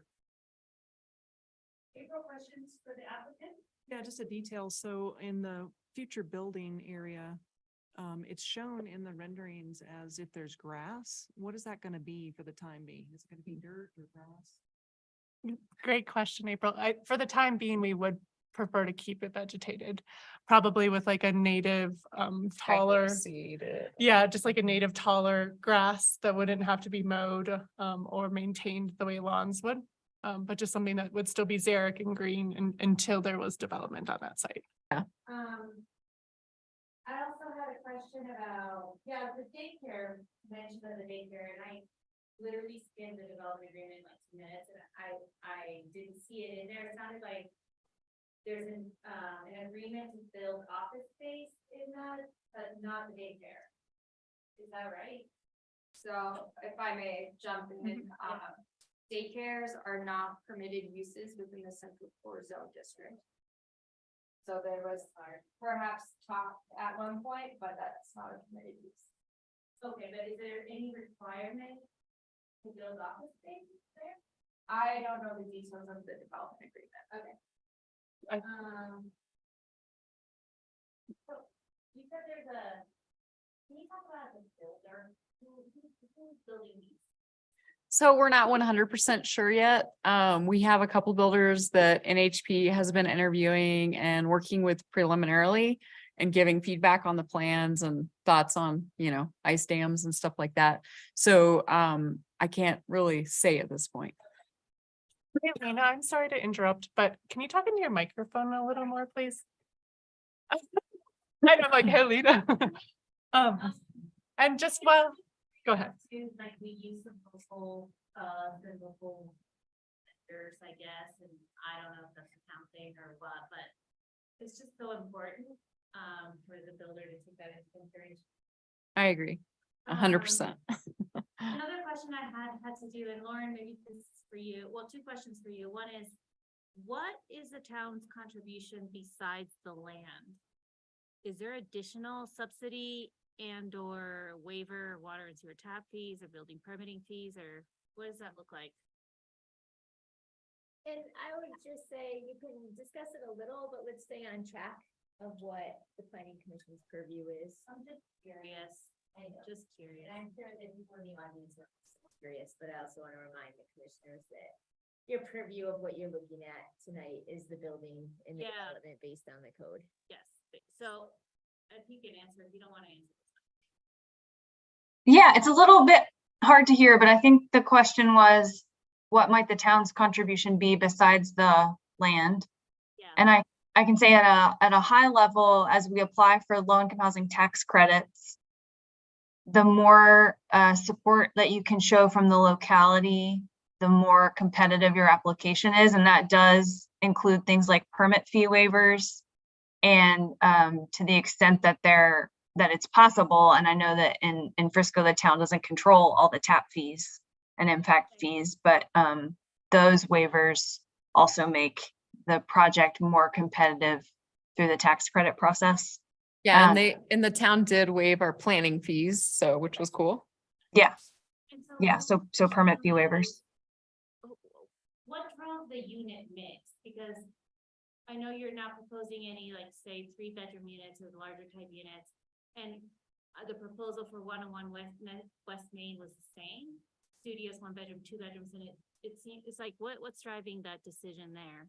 April, questions for the applicant? Yeah, just a detail. So in the future building area, it's shown in the renderings as if there's grass. What is that gonna be for the time being? Is it gonna be dirt or grass? Great question, April. For the time being, we would prefer to keep it vegetated, probably with like a native, taller. Yeah, just like a native taller grass that wouldn't have to be mowed, or maintained the way lawns would. But just something that would still be xeric and green until there was development on that site. I also had a question about, the daycare, mention of the daycare, and I literally skimmed the development agreement in like 2 minutes, and I didn't see it in there. It sounded like there's an agreement to build office space in that, but not the daycare. Is that right? So if I may jump in, daycares are not permitted uses within the central core zone district. So there was perhaps talk at one point, but that's not a permitted use. Okay, but is there any requirement to build office space there? I don't know the details of the development agreement. Okay. I- So you said can you talk about the builder? Who's building these? So we're not 100% sure yet. We have a couple builders that NHP has been interviewing and working with preliminarily and giving feedback on the plans and thoughts on, ice dams and stuff like that. So I can't really say at this point. Hey, Lena, I'm sorry to interrupt, but can you talk into your microphone a little more, please? I know, like, hey, Lena. And just go ahead. Like we use the local vendors, I guess, and I don't know if that's accounting or what, but it's just so important for the builder to take that into consideration. I agree. 100%. Another question I had to do, and Lauren, maybe this is for you. Well, 2 questions for you. One is, what is the town's contribution besides the land? Is there additional subsidy and or waiver, water and sewer tap fees or building permitting fees, or what does that look like? And I would just say you can discuss it a little, but let's stay on track of what the planning commission's purview is. I'm just curious. Just curious. And I'm sure that people in the audience are also curious, but I also want to remind the commissioners that your purview of what you're looking at tonight is the building and the Yeah. development based on the code. Yes, so if you can answer, if you don't want to answer. Yeah, it's a little bit hard to hear, but I think the question was, what might the town's contribution be besides the land? Yeah. And I can say at a high level, as we apply for low-income housing tax credits, the more support that you can show from the locality, the more competitive your application is. And that does include things like permit fee waivers. And to the extent that it's possible, and I know that in Frisco, the town doesn't control all the tap fees and impact fees, but those waivers also make the project more competitive through the tax credit process. Yeah, and the town did waive our planning fees, which was cool. Yeah, And yeah, so permit fee waivers. What drove the unit mix? Because I know you're not proposing any, like, say, 3-bedroom units or larger type units. And the proposal for 101 West Main was the same. Studios, 1 bedroom, 2 bedrooms, and it seems, it's like, what's driving that decision there?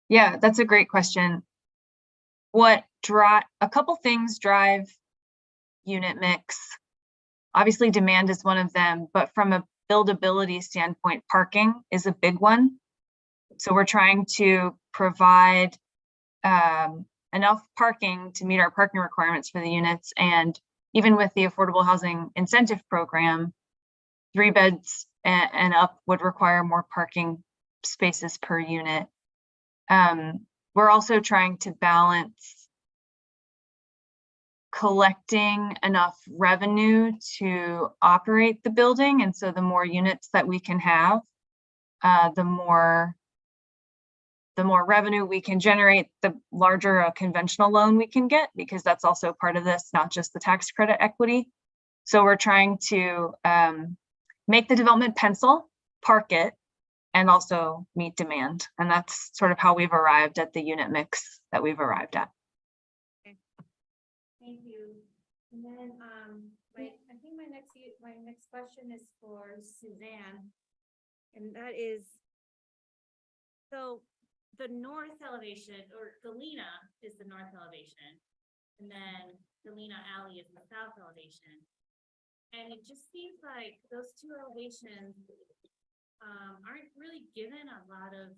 Yeah, that's a great question. A couple things drive unit mix. Obviously, demand is one of them, but from a buildability standpoint, parking is a big one. So we're trying to provide enough parking to meet our parking requirements for the units. And even with the Affordable Housing Incentive Program, 3 beds and up would require more parking spaces per unit. We're also trying to balance collecting enough revenue to operate the building. And so the more units that we can have, the more the more revenue we can generate, the larger a conventional loan we can get, because that's also part of this, not just the tax credit equity. So we're trying to make the development pencil, park it, and also meet demand. And that's sort of how we've arrived at the unit mix that we've arrived at. Thank you. And then, I think my next question is for Suzanne. And that is, so the north elevation, or Galena is the north elevation. And then Galena Alley is the south elevation. And it just seems like those two elevations aren't really given a lot of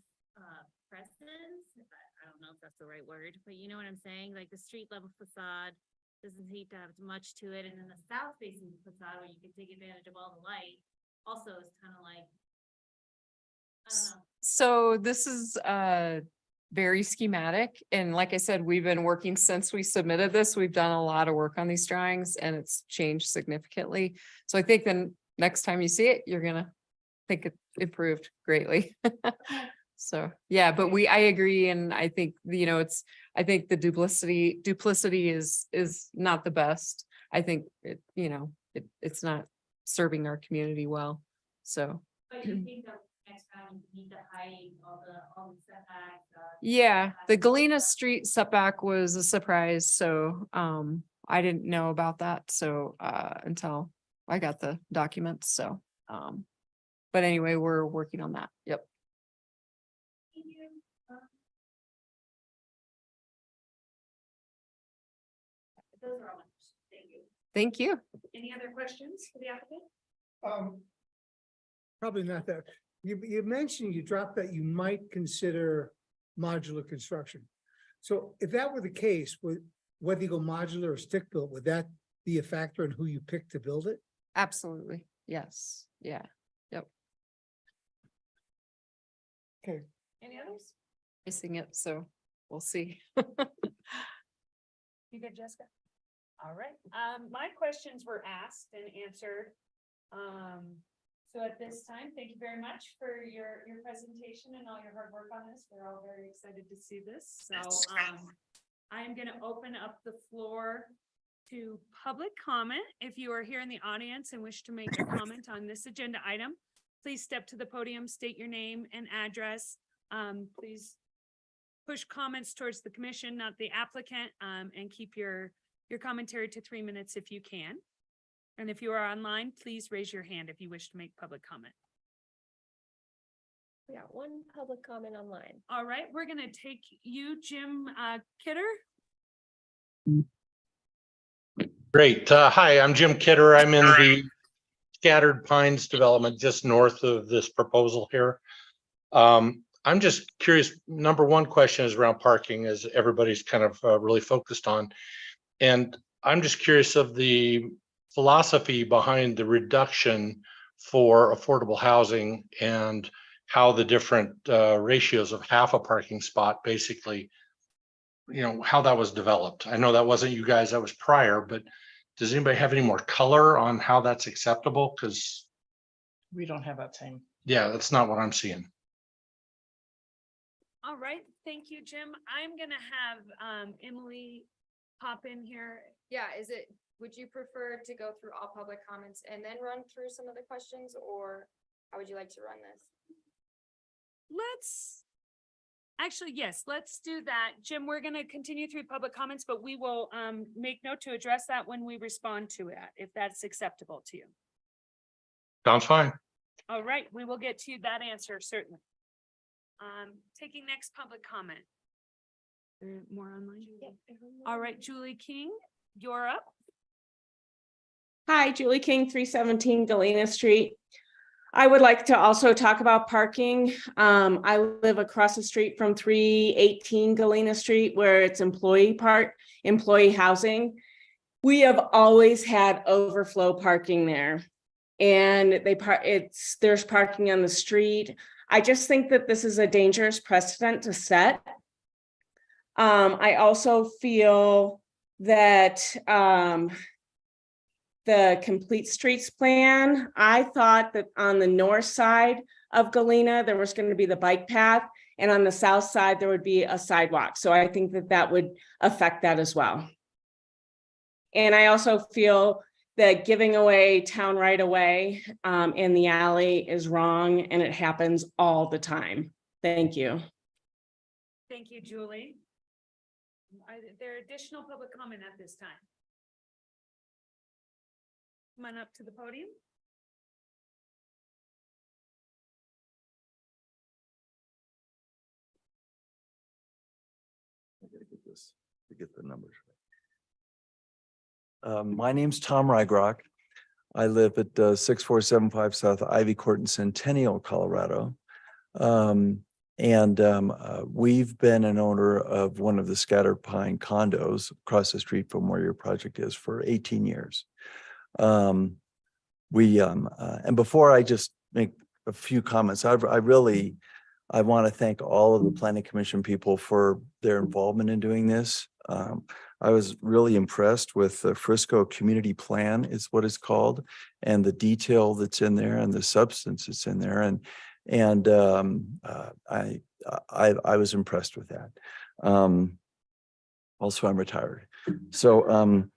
precedence. I don't know if that's the right word, but you know what I'm saying? Like the street level facade doesn't seem to have much to it. And then the south facing facade where you can take advantage of all the light also is kind of like, I don't know. So this is very schematic. And like I said, we've been working since we submitted this. We've done a lot of work on these drawings and it's changed significantly. So I think then next time you see it, you're gonna think it improved greatly. So, yeah, but I agree. And I think, I think the duplicity is not the best. I think it's not serving our community well. So. But you think that next time you need to hide all the setbacks? Yeah, the Galena Street setback was a surprise. So, I didn't know about that. So, until I got the documents. So, but anyway, we're working on that. Yep. Those are all my questions. Thank you. Thank you. Any other questions for the applicant? Probably not that. You mentioned, you dropped that you might consider modular construction. So if that were the case, whether you go modular or stick built, would that be a factor in who you pick to build it? Absolutely. Yes. Yeah. Yep. Okay. Any others? Missing it. So we'll see. You good, Jessica? All right, my questions were asked and answered. So at this time, thank you very much for your presentation and all your hard work on this. We're all very excited to see this. So I'm gonna open up the floor to public comment. If you are here in the audience and wish to make a comment on this agenda item, please step to the podium, state your name and address. Please push comments towards the commission, not the applicant, and keep your commentary to 3 minutes if you can. And if you are online, please raise your hand if you wish to make public comment. We got one public comment online. All right, we're gonna take you, Jim Kidder. Great. Hi, I'm Jim Kidder. I'm in the Scattered Pines development just north of this proposal here. I'm just curious, number one question is around parking, as everybody's kind of really focused on. And I'm just curious of the philosophy behind the reduction for affordable housing and how the different ratios of half a parking spot, basically, how that was developed. I know that wasn't you guys, that was prior, but does anybody have any more color on how that's acceptable? Because we don't have that same. Yeah, that's not what I'm seeing. All right, thank you, Jim. I'm gonna have Emily pop in here. Yeah, would you prefer to go through all public comments and then run through some of the questions, or how would you like to run this? Actually, yes, let's do that. Jim, we're gonna continue through public comments, but we will make note to address that when we respond to it, if that's acceptable to you. Sounds fine. All right, we will get to that answer, certainly. Taking next public comment. More online? All right, Julie King, you're up. Hi, Julie King, 317 Galena Street. I would like to also talk about parking. I live across the street from 318 Galena Street, where it's employee housing. We have always had overflow parking there. And there's parking on the street. I just think that this is a dangerous precedent to set. I also feel that the complete streets plan, I thought that on the north side of Galena, there was going to be the bike path, and on the south side, there would be a sidewalk. So I think that that would affect that as well. And I also feel that giving away town right away in the alley is wrong, and it happens all the time. Thank you. Thank you, Julie. Are there additional public comment at this time? Come on up to the podium. I gotta get this to get the numbers right. My name's Tom Rygrock. I live at 6475 South Ivy Court in Centennial, Colorado. We've been an owner of one of the Scattered Pine condos across the street from where your project is for 18 years. And before I just make a few comments, I want to thank all of the Planning Commission people for their involvement in doing this. I was really impressed with the Frisco Community Plan is what it's called, and the detail that's in there and the substance that's in there. I was impressed with that. Also, I'm retired. So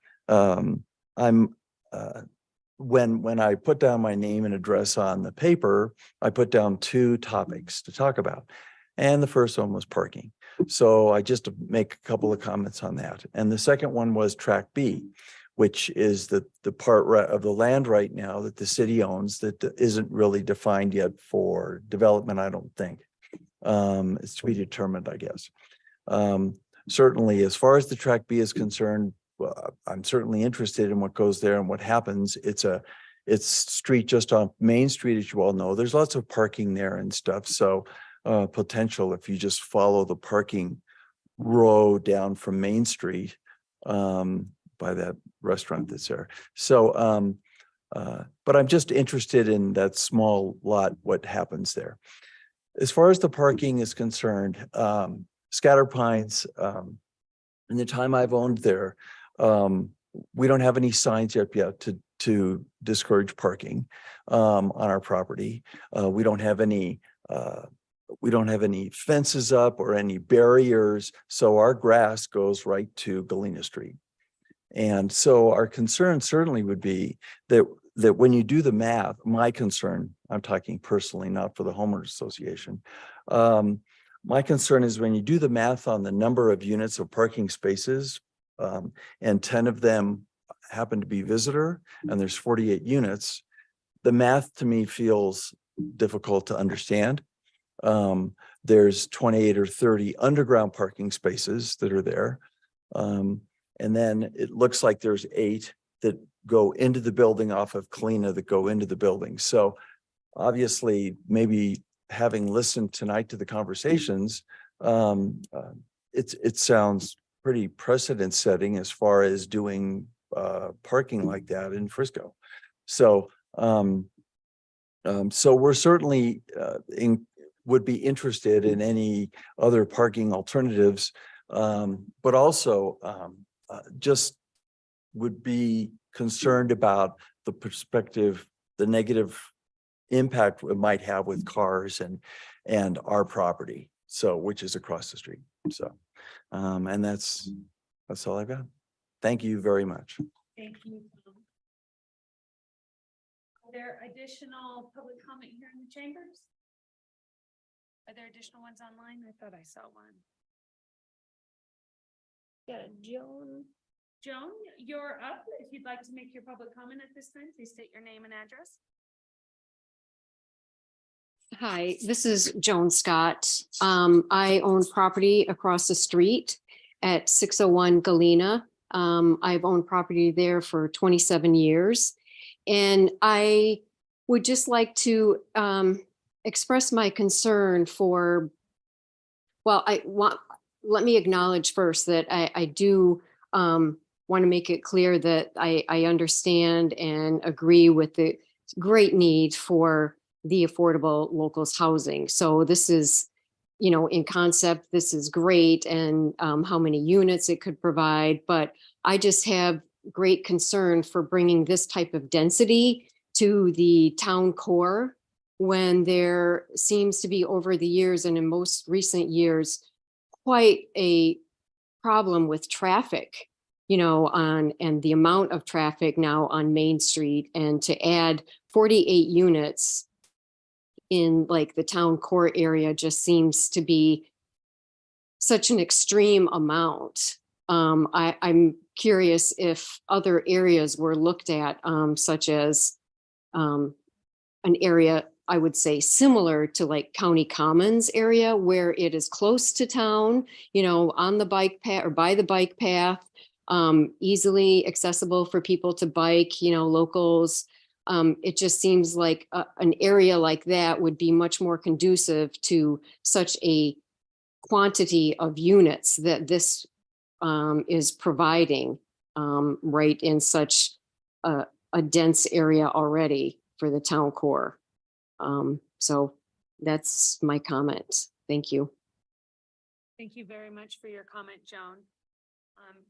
when I put down my name and address on the paper, I put down 2 topics to talk about. And the first one was parking. So I just make a couple of comments on that. And the second one was Track B, which is the part of the land right now that the city owns that isn't really defined yet for development, I don't think. It's to be determined, I guess. Certainly, as far as the Track B is concerned, I'm certainly interested in what goes there and what happens. It's street just on Main Street, as you all know. There's lots of parking there and stuff. So potential if you just follow the parking row down from Main Street by that restaurant that's there. So, but I'm just interested in that small lot, what happens there. As far as the parking is concerned, Scattered Pines, in the time I've owned there, we don't have any signs yet to discourage parking on our property. We don't have any fences up or any barriers, so our grass goes right to Galena Street. And so our concern certainly would be that when you do the math, my concern, I'm talking personally, not for the homeowners association. My concern is when you do the math on the number of units of parking spaces, and 10 of them happen to be visitor, and there's 48 units, the math to me feels difficult to understand. There's 28 or 30 underground parking spaces that are there. And then it looks like there's 8 that go into the building off of Galena that go into the building. So obviously, maybe having listened tonight to the conversations, it sounds pretty precedent setting as far as doing parking like that in Frisco. So, so we're certainly would be interested in any other parking alternatives, but also just would be concerned about the perspective, the negative impact it might have with cars and our property, so which is across the street. So, and that's all I've got. Thank you very much. Thank you. Are there additional public comment here in the chambers? Are there additional ones online? I thought I saw one. Yeah, Joan. Joan, you're up. If you'd like to make your public comment at this time, please state your name and address. Hi, this is Joan Scott. I own property across the street at 601 Galena. I've owned property there for 27 years. And I would just like to express my concern for, well, let me acknowledge first that I do want to make it clear that I understand and agree with the great need for the affordable locals housing. So this is, you know, in concept, this is great, and how many units it could provide, but I just have great concern for bringing this type of density to the town core when there seems to be over the years and in most recent years, quite a problem with traffic, and the amount of traffic now on Main Street, and to add 48 units in like the town core area just seems to be such an extreme amount. I'm curious if other areas were looked at, such as an area, I would say similar to like County Commons area where it is close to town, on the bike path or by the bike path, easily accessible for people to bike, locals. It just seems like an area like that would be much more conducive to such a quantity of units that this is providing, right in such a dense area already for the town core. So that's my comment. Thank you. Thank you very much for your comment, Joan.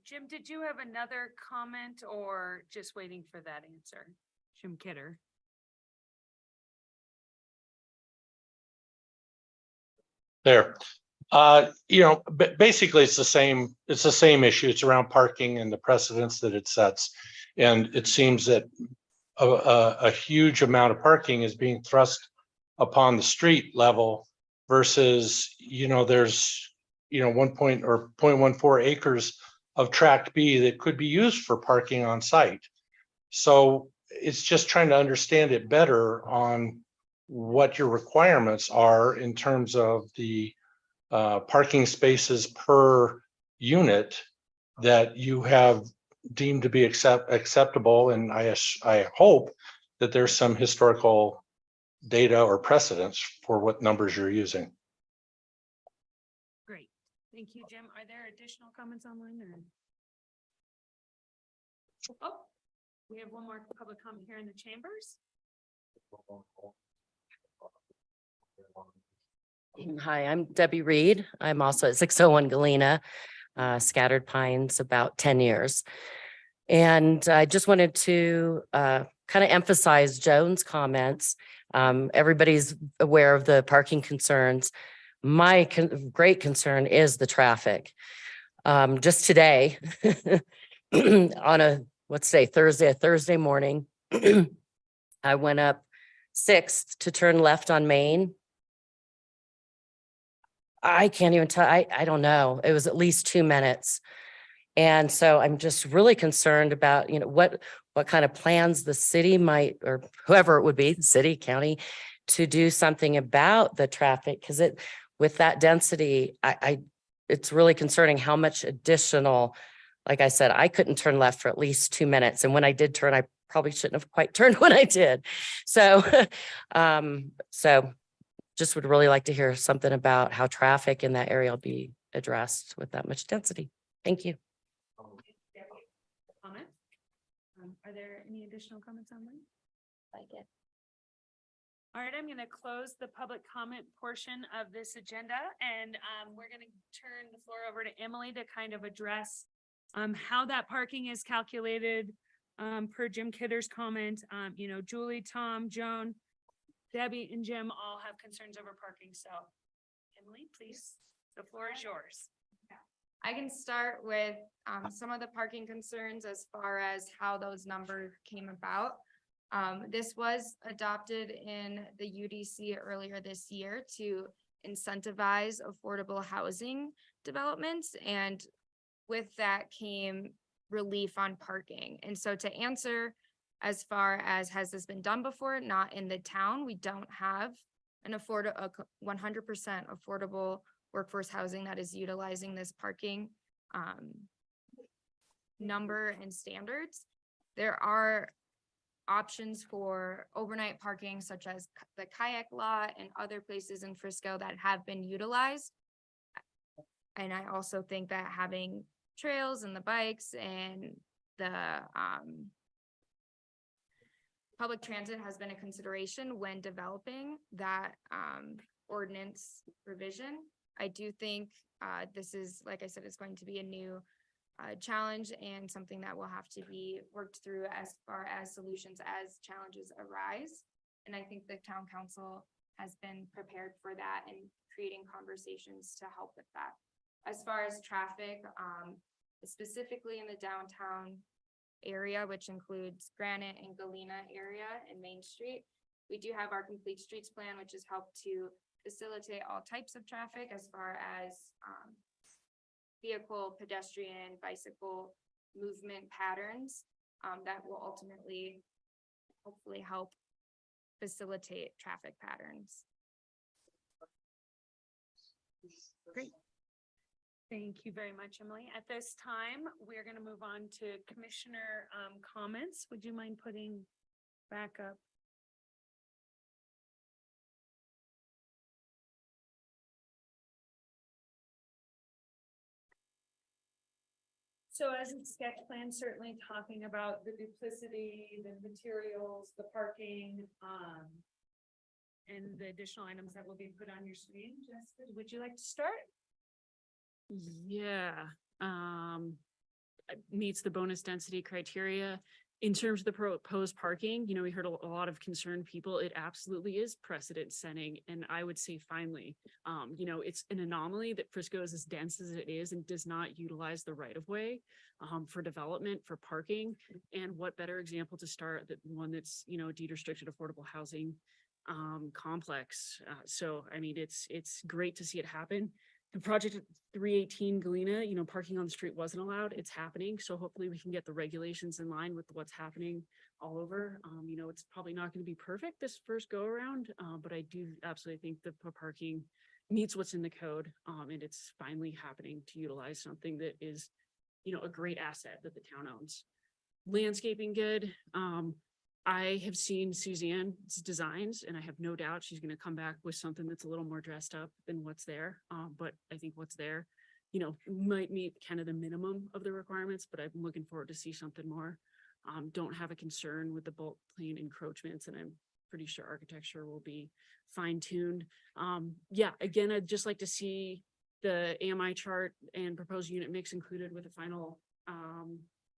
Jim, did you have another comment or just waiting for that answer? Jim Kidder. There. Basically it's the same issue. It's around parking and the precedents that it sets. And it seems that a huge amount of parking is being thrust upon the street level versus, there's, 0.14 acres of tract B that could be used for parking on site. So it's just trying to understand it better on what your requirements are in terms of the parking spaces per unit that you have deemed to be acceptable. And I hope that there's some historical data or precedence for what numbers you're using. Great. Thank you, Jim. Are there additional comments online or? Oh, we have one more public comment here in the chambers. Hi, I'm Debbie Reed. I'm also at 601 Galena, Scattered Pines, about 10 years. And I just wanted to kind of emphasize Joan's comments. Everybody's aware of the parking concerns. My great concern is the traffic. Just today, on a Thursday morning, I went up 6th to turn left on Main. I can't even tell, I don't know. It was at least 2 minutes. And so I'm just really concerned about, what kind of plans the city might, or whoever it would be, the city, county, to do something about the traffic. Because with that density, it's really concerning how much additional, like I said, I couldn't turn left for at least 2 minutes. And when I did turn, I probably shouldn't have quite turned when I did. So, just would really like to hear something about how traffic in that area will be addressed with that much density. Thank you. Comment? Are there any additional comments online? All right, I'm going to close the public comment portion of this agenda, and we're going to turn the floor over to Emily to kind of address how that parking is calculated per Jim Kidder's comment. Julie, Tom, Joan, Debbie, and Jim all have concerns over parking. So Emily, please, the floor is yours. I can start with some of the parking concerns as far as how those numbers came about. This was adopted in the UDC earlier this year to incentivize affordable housing developments, and with that came relief on parking. And so to answer as far as has this been done before, not in the town, we don't have an 100% affordable workforce housing that is utilizing this parking number and standards. There are options for overnight parking, such as the kayak lot and other places in Frisco that have been utilized. And I also think that having trails and the bikes and the public transit has been a consideration when developing that ordinance revision. I do think this is, like I said, it's going to be a new challenge and something that will have to be worked through as far as solutions as challenges arise. And I think the town council has been prepared for that and creating conversations to help with that. As far as traffic, specifically in the downtown area, which includes Granite and Galena area and Main Street, we do have our complete streets plan, which has helped to facilitate all types of traffic as far as vehicle, pedestrian, bicycle movement patterns that will ultimately hopefully help facilitate traffic patterns. Great. Thank you very much, Emily. At this time, we're going to move on to commissioner comments. Would you mind putting back up? So as in sketch plan, certainly talking about the duplicity, the materials, the parking, and the additional items that will be put on your screen. Jessica, would you like to start? Yeah, meets the bonus density criteria. In terms of the proposed parking, you know, we heard a lot of concerned people. It absolutely is precedent setting. And I would say finally, you know, it's an anomaly that Frisco is as dense as it is and does not utilize the right of way for development, for parking. And what better example to start than one that's, you know, deed restricted affordable housing complex. So, I mean, it's great to see it happen. The project at 318 Galena, you know, parking on the street wasn't allowed. It's happening. So hopefully we can get the regulations in line with what's happening all over. You know, it's probably not going to be perfect this first go around, but I do absolutely think the parking meets what's in the code. And it's finally happening to utilize something that is, you know, a great asset that the town owns. Landscaping good. I have seen Suzanne's designs and I have no doubt she's going to come back with something that's a little more dressed up than what's there. But I think what's there, you know, might meet kind of the minimum of the requirements, but I'm looking forward to see something more. Don't have a concern with the bulk plane encroachments, and I'm pretty sure architecture will be fine tuned. Yeah, again, I'd just like to see the AMI chart and proposed unit mix included with the final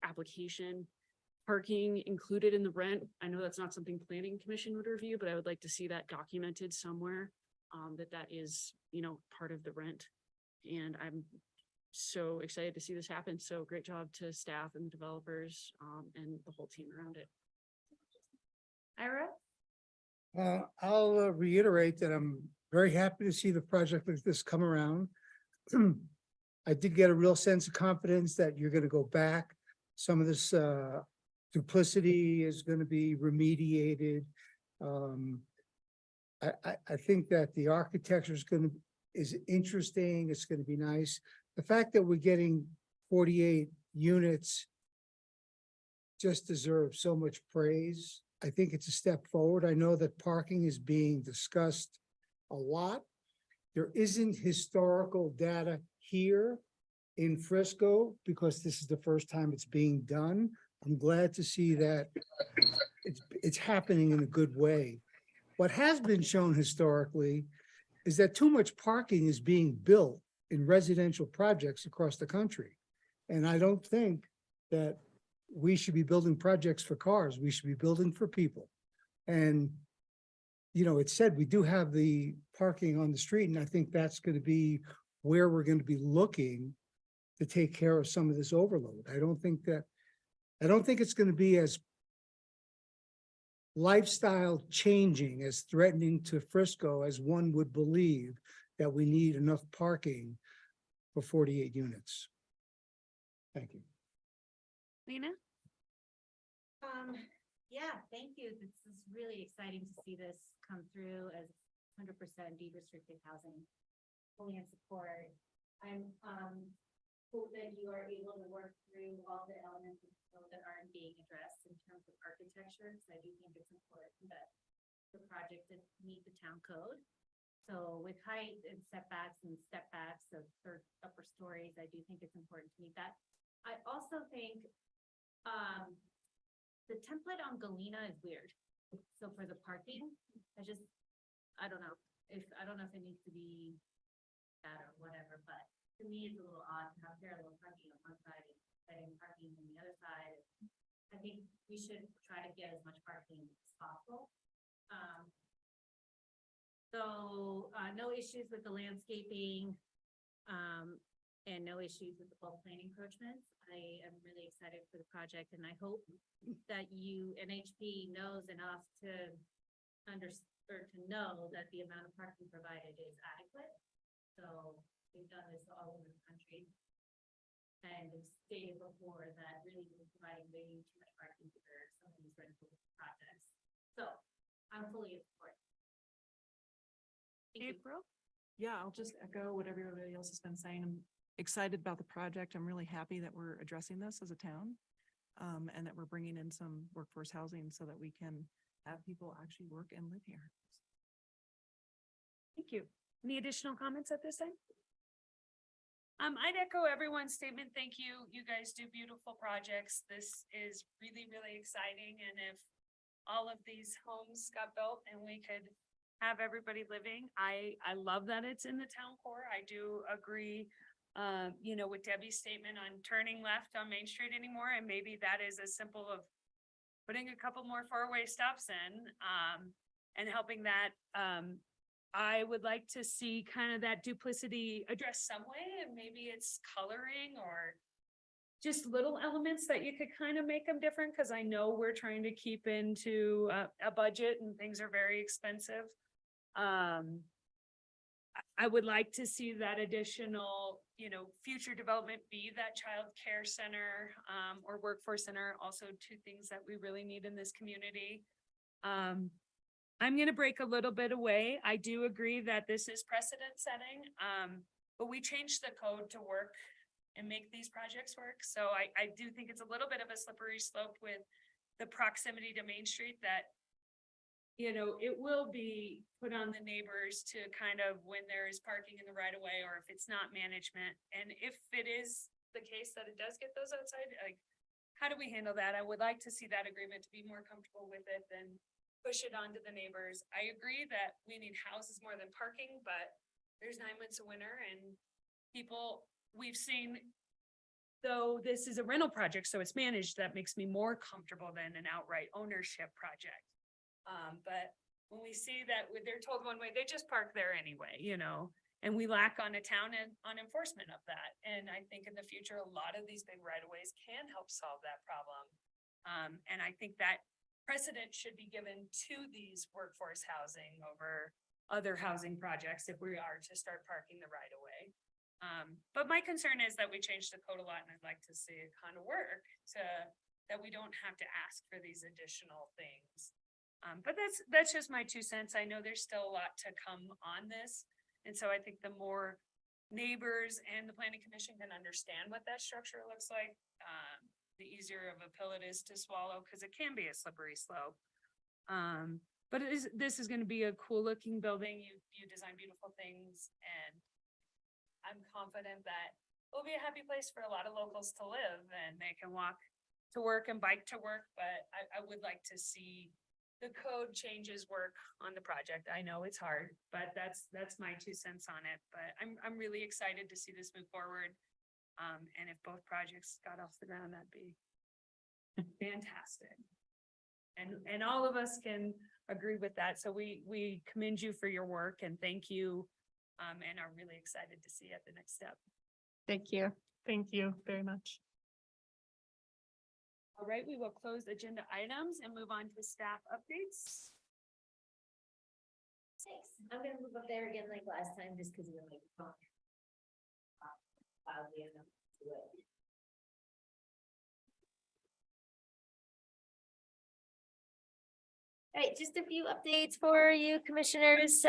application. Parking included in the rent. I know that's not something planning commission would review, but I would like to see that documented somewhere, that is, you know, part of the rent. And I'm so excited to see this happen. So great job to staff and developers, and the whole team around it. Ira? I'll reiterate that I'm very happy to see the project like this come around. I did get a real sense of confidence that you're going to go back. Some of this duplicity is going to be remediated. I think that the architecture is interesting. It's going to be nice. The fact that we're getting 48 units just deserves so much praise. I think it's a step forward. I know that parking is being discussed a lot. There isn't historical data here in Frisco because this is the first time it's being done. I'm glad to see that it's happening in a good way. What has been shown historically is that too much parking is being built in residential projects across the country. And I don't think that we should be building projects for cars. We should be building for people. And, you know, it said we do have the parking on the street, and I think that's going to be where we're going to be looking to take care of some of this overload. I don't think it's going to be as lifestyle changing, as threatening to Frisco as one would believe that we need enough parking for 48 units. Thank you. Lena? Yeah, thank you. This is really exciting to see this come through as 100% deed restricted housing. Fully in support. I'm hope that you are able to work through all the elements of code that aren't being addressed in terms of architecture, because I do think it's important that the project to meet the town code. So with height and setbacks of third upper stories, I do think it's important to meet that. I also think the template on Galena is weird. So for the parking, I don't know if it needs to be that or whatever, but to me, it's a little odd to have parallel parking on one side and parking on the other side. I think we should try to get as much parking as possible. No issues with the landscaping, and no issues with the bulk plan encroachments. I am really excited for the project, and I hope that NHP knows enough to know that the amount of parking provided is adequate. So we've done this all over the country. And we've stated before that really we're providing way too much parking for some of these rental projects. So I'm fully in support. Thank you. April? Yeah, I'll just echo what everybody else has been saying. I'm excited about the project. I'm really happy that we're addressing this as a town. And that we're bringing in some workforce housing so that we can have people actually work and live here. Thank you. Any additional comments at this time? I'd echo everyone's statement. Thank you. You guys do beautiful projects. This is really, really exciting. And if all of these homes got built and we could have everybody living, I love that it's in the town core. I do agree, with Debbie's statement on turning left on Main Street anymore. And maybe that is as simple of putting a couple more four-way stops in, and helping that, I would like to see kind of that duplicity addressed some way, and maybe it's coloring or just little elements that you could kind of make them different, because I know we're trying to keep into a budget and things are very expensive. I would like to see that additional, future development be that child care center, or workforce center, also two things that we really need in this community. I'm going to break a little bit away. I do agree that this is precedent setting, but we changed the code to work and make these projects work. So I do think it's a little bit of a slippery slope with the proximity to Main Street that, it will be put on the neighbors to kind of when there is parking in the right of way, or if it's not management. And if it is the case that it does get those outside, like, how do we handle that? I would like to see that agreement to be more comfortable with it than push it onto the neighbors. I agree that we need houses more than parking, but there's 9 months of winter and people we've seen, though this is a rental project, so it's managed, that makes me more comfortable than an outright ownership project. But when we see that they're told one way, they just park there anyway, and we lack on a town and on enforcement of that. And I think in the future, a lot of these big right-of-ways can help solve that problem. And I think that precedent should be given to these workforce housing over other housing projects if we are to start parking the right of way. But my concern is that we changed the code a lot, and I'd like to see it kind of work that we don't have to ask for these additional things. But that's just my 2 cents. I know there's still a lot to come on this. And so I think the more neighbors and the planning commission can understand what that structure looks like, the easier of a pill it is to swallow, because it can be a slippery slope. But this is going to be a cool looking building. You design beautiful things, and I'm confident that it'll be a happy place for a lot of locals to live, and they can walk to work and bike to work. But I would like to see the code changes work on the project. I know it's hard, but that's my 2 cents on it. But I'm really excited to see this move forward. And if both projects got off the ground, that'd be fantastic. And all of us can agree with that. So we commend you for your work and thank you. And are really excited to see at the next step. Thank you. Thank you very much. All right, we will close agenda items and move on to staff updates. Thanks. I'm gonna move up there again like last time, just because of the microphone. Loudly enough to do it. All right, just a few updates for you commissioners.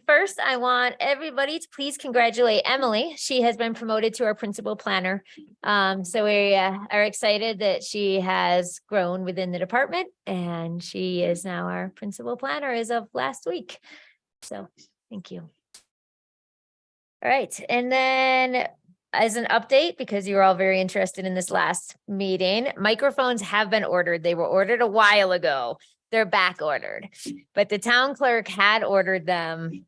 First, I want everybody to please congratulate Emily. She has been promoted to our principal planner. So we are excited that she has grown within the department and she is now our principal planner as of last week. So thank you. All right, and then as an update, because you were all very interested in this last meeting, microphones have been ordered. They were ordered a while ago. They're back ordered, but the town clerk had ordered them.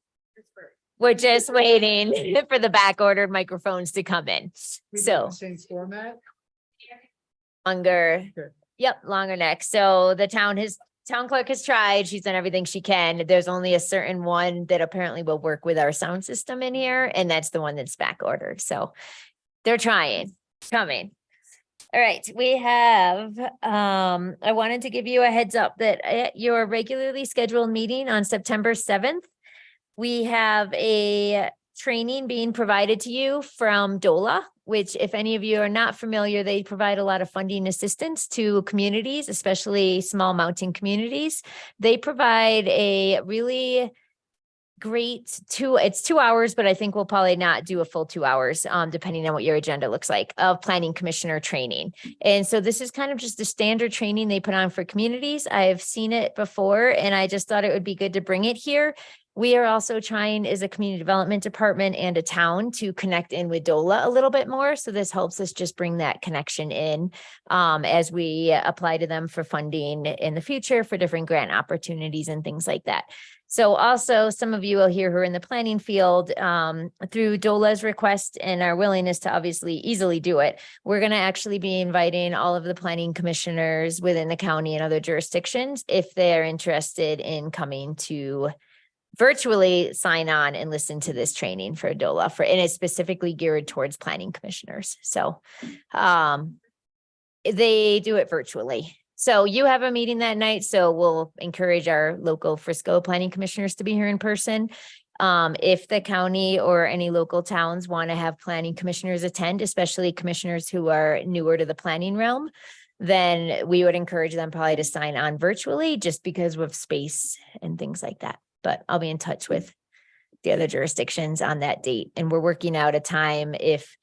We're just waiting for the back ordered microphones to come in. So Same format? longer, Okay. yep, longer neck. So the town has town clerk has tried. She's done everything she can. There's only a certain one that apparently will work with our sound system in here, and that's the one that's back ordered. So they're trying, coming. All right, we have, I wanted to give you a heads up that at your regularly scheduled meeting on September 7th, we have a training being provided to you from DOLA, which if any of you are not familiar, they provide a lot of funding assistance to communities, especially small mountain communities. They provide a really great it's 2 hours, but I think we'll probably not do a full 2 hours, depending on what your agenda looks like, of planning commissioner training. And so this is kind of just the standard training they put on for communities. I've seen it before, and I just thought it would be good to bring it here. We are also trying as a community development department and a town to connect in with DOLA a little bit more. So this helps us just bring that connection in as we apply to them for funding in the future for different grant opportunities and things like that. So also some of you will hear who are in the planning field through DOLA's request and our willingness to obviously easily do it. We're going to actually be inviting all of the planning commissioners within the county and other jurisdictions if they're interested in coming to virtually sign on and listen to this training for DOLA and it's specifically geared towards planning commissioners. So they do it virtually. So you have a meeting that night. So we'll encourage our local Frisco planning commissioners to be here in person. If the county or any local towns want to have planning commissioners attend, especially commissioners who are newer to the planning realm, then we would encourage them probably to sign on virtually just because of space and things like that. But I'll be in touch with the other jurisdictions on that date. And we're working out a time if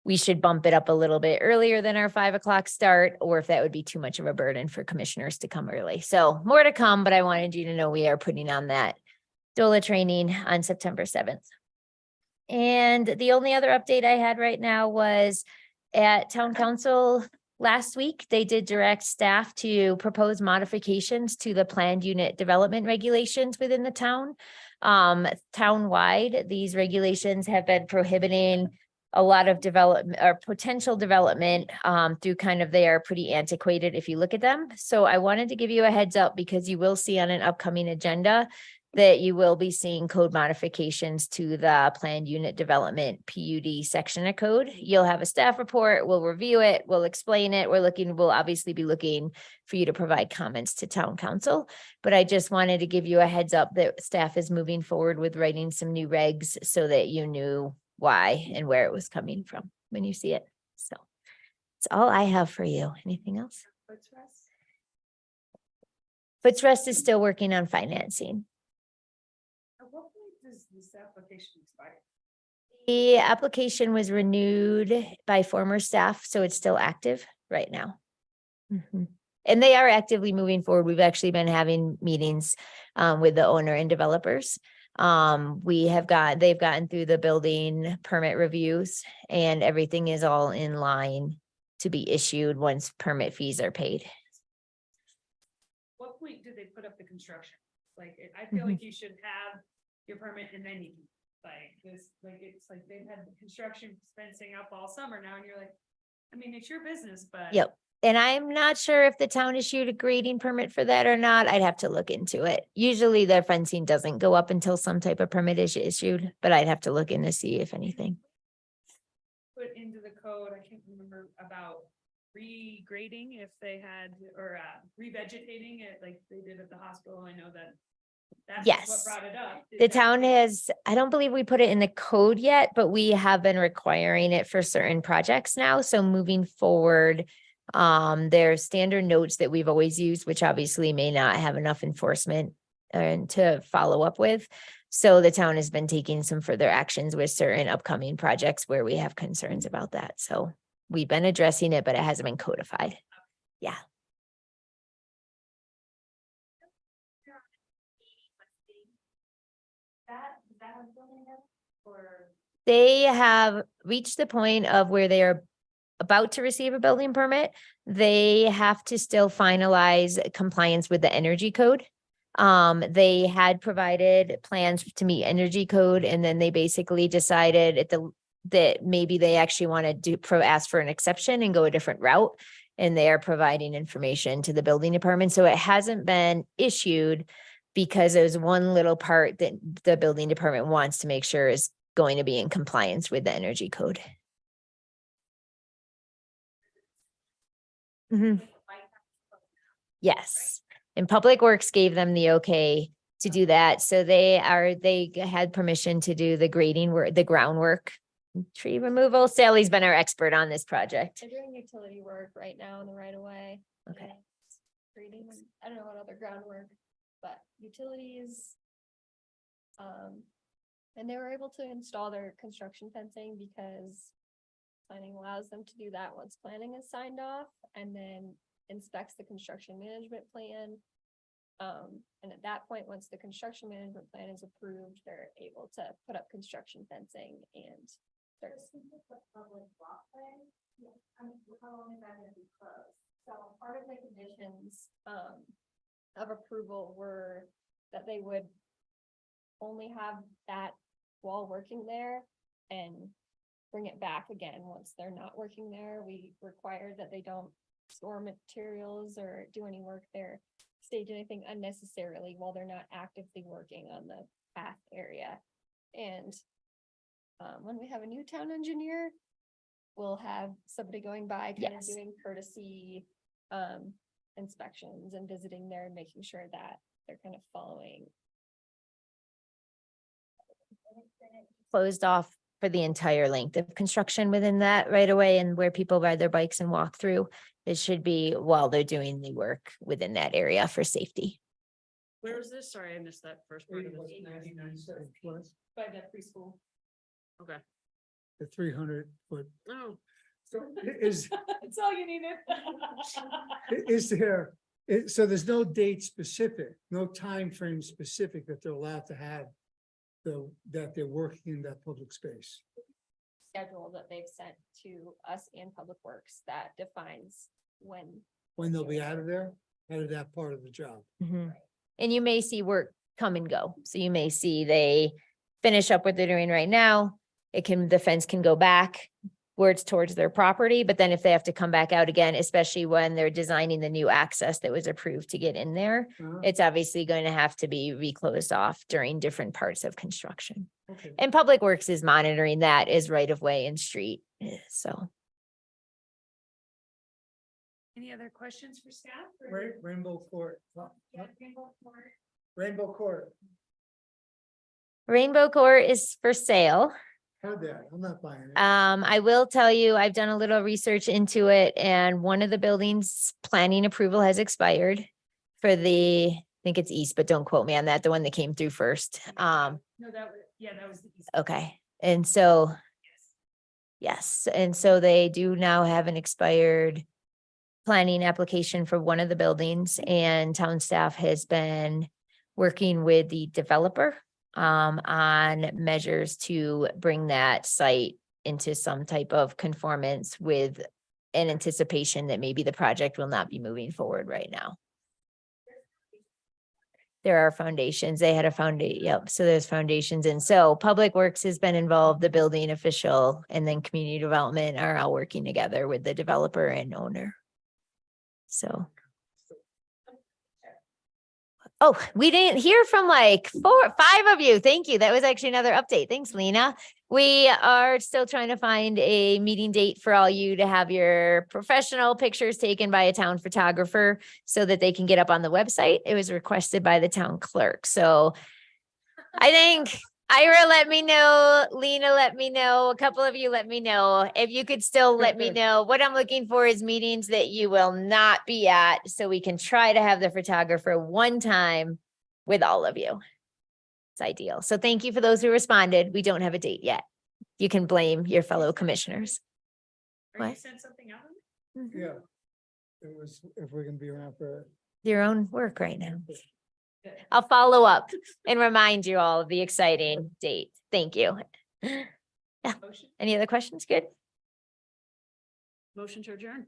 we should bump it up a little bit earlier than our 5 o'clock start, or if that would be too much of a burden for commissioners to come early. So more to come, but I wanted you to know we are putting on that DOLA training on September 7th. And the only other update I had right now was at town council last week, they did direct staff to propose modifications to the planned unit development regulations within the town. Townwide, these regulations have been prohibiting a lot of development or potential development through kind of, they are pretty antiquated if you look at them. So I wanted to give you a heads up because you will see on an upcoming agenda that you will be seeing code modifications to the planned unit development PUD section of code. You'll have a staff report, we'll review it, we'll explain it. We'll obviously be looking for you to provide comments to town council. But I just wanted to give you a heads up that staff is moving forward with writing some new regs so that you knew why and where it was coming from when you see it. So that's all I have for you. Anything else? Footrest is still working on financing. At what point does this application expire? The application was renewed by former staff, so it's still active right now. And they are actively moving forward. We've actually been having meetings with the owner and developers. They've gotten through the building permit reviews and everything is all in line to be issued once permit fees are paid. What point do they put up the construction? Like, I feel like you should have your permit and then you can, like, this, like, it's like they've had the construction fencing up all summer now and you're like, I mean, it's your business, but. Yep. And I'm not sure if the town issued a grading permit for that or not. I'd have to look into it. Usually their fencing doesn't go up until some type of permit is issued, but I'd have to look in to see if anything. Put into the code, I can't remember about regrading if they had, or revegetating it like they did at the hospital. I know that that's Yes. what brought it up. The town has, I don't believe we put it in the code yet, but we have been requiring it for certain projects now. So moving forward, there's standard notes that we've always used, which obviously may not have enough enforcement and to follow up with. So the town has been taking some further actions with certain upcoming projects where we have concerns about that. So we've been addressing it, but it hasn't been codified. Yeah. They have reached the point of where they are about to receive a building permit. They have to still finalize compliance with the energy code. They had provided plans to meet energy code, and then they basically decided that maybe they actually want to ask for an exception and go a different route. and they are providing information to the building department. So it hasn't been issued because there's one little part that the building department wants to make sure is going to be in compliance with the energy code. Mhm. Yes, and Public Works gave them the okay to do that. So they had permission to do the grading work, the groundwork, tree removal. Sally's been our expert on this project. They're doing utility work right now in the right of way. Okay. Grading, I don't know what other groundwork, but utilities. And they were able to install their construction fencing because planning allows them to do that once planning is signed off and then inspects the construction management plan. And at that point, once the construction management plan is approved, they're able to put up construction fencing and start. How long is that gonna be closed? So part of the conditions of approval were that they would only have that while working there and bring it back again once they're not working there. We require that they don't store materials or do any work there, stage anything unnecessarily while they're not actively working on the path area. And when we have a new town engineer, we'll have somebody going by kind of Yes. doing courtesy inspections and visiting there and making sure that they're kind of following. Closed off for the entire length of construction within that right away, and where people ride their bikes and walk through. It should be while they're doing the work within that area for safety. Where was this? Sorry, I missed that first part of this. By the preschool. Okay. The 300-foot. Oh. So is, That's all you needed. is there, so there's no date specific, no time frame specific that they're allowed to have that they're working in that public space? Schedule that they've sent to us and Public Works that defines when. When they'll be out of there, out of that part of the job? Mhm. And you may see work come and go. So you may see they finish up what they're doing right now. The fence can go back where it's towards their property, but then if they have to come back out again, especially when they're designing the new access that was approved to get in there, it's obviously going to have to be reclosed off during different parts of construction. Okay. And Public Works is monitoring that as right of way and street, so. Any other questions for staff? Rainbow Court. Rainbow Court. Rainbow Court is for sale. Heard that. I'm not buying it. I will tell you, I've done a little research into it, and one of the buildings planning approval has expired for I think it's east, but don't quote me on that, the one that came through first. No, that was the east. Okay, and so, yes, and so they do now have an expired planning application for one of the buildings, and town staff has been working with the developer on measures to bring that site into some type of conformance with an anticipation that maybe the project will not be moving forward right now. There are foundations. They had a foundation. Yep. So there's foundations. And so Public Works has been involved, the building official, and then community development are all working together with the developer and owner. So. Oh, we didn't hear from like 5 of you. Thank you. That was actually another update. Thanks, Lena. We are still trying to find a meeting date for all you to have your professional pictures taken by a town photographer so that they can get up on the website. It was requested by the town clerk. So I think Ira let me know, Lena let me know, a couple of you let me know. If you could still let me know, what I'm looking for is meetings that you will not be at, so we can try to have the photographer one time with all of you. It's ideal. So thank you for those who responded. We don't have a date yet. You can blame your fellow commissioners. Or you What? sent something out? Yeah. It was, if we're gonna be around for. Your own work right now. I'll follow up and remind you all of the exciting date. Thank you. Yeah. Motion? Any other questions? Good. Motion to adjourn.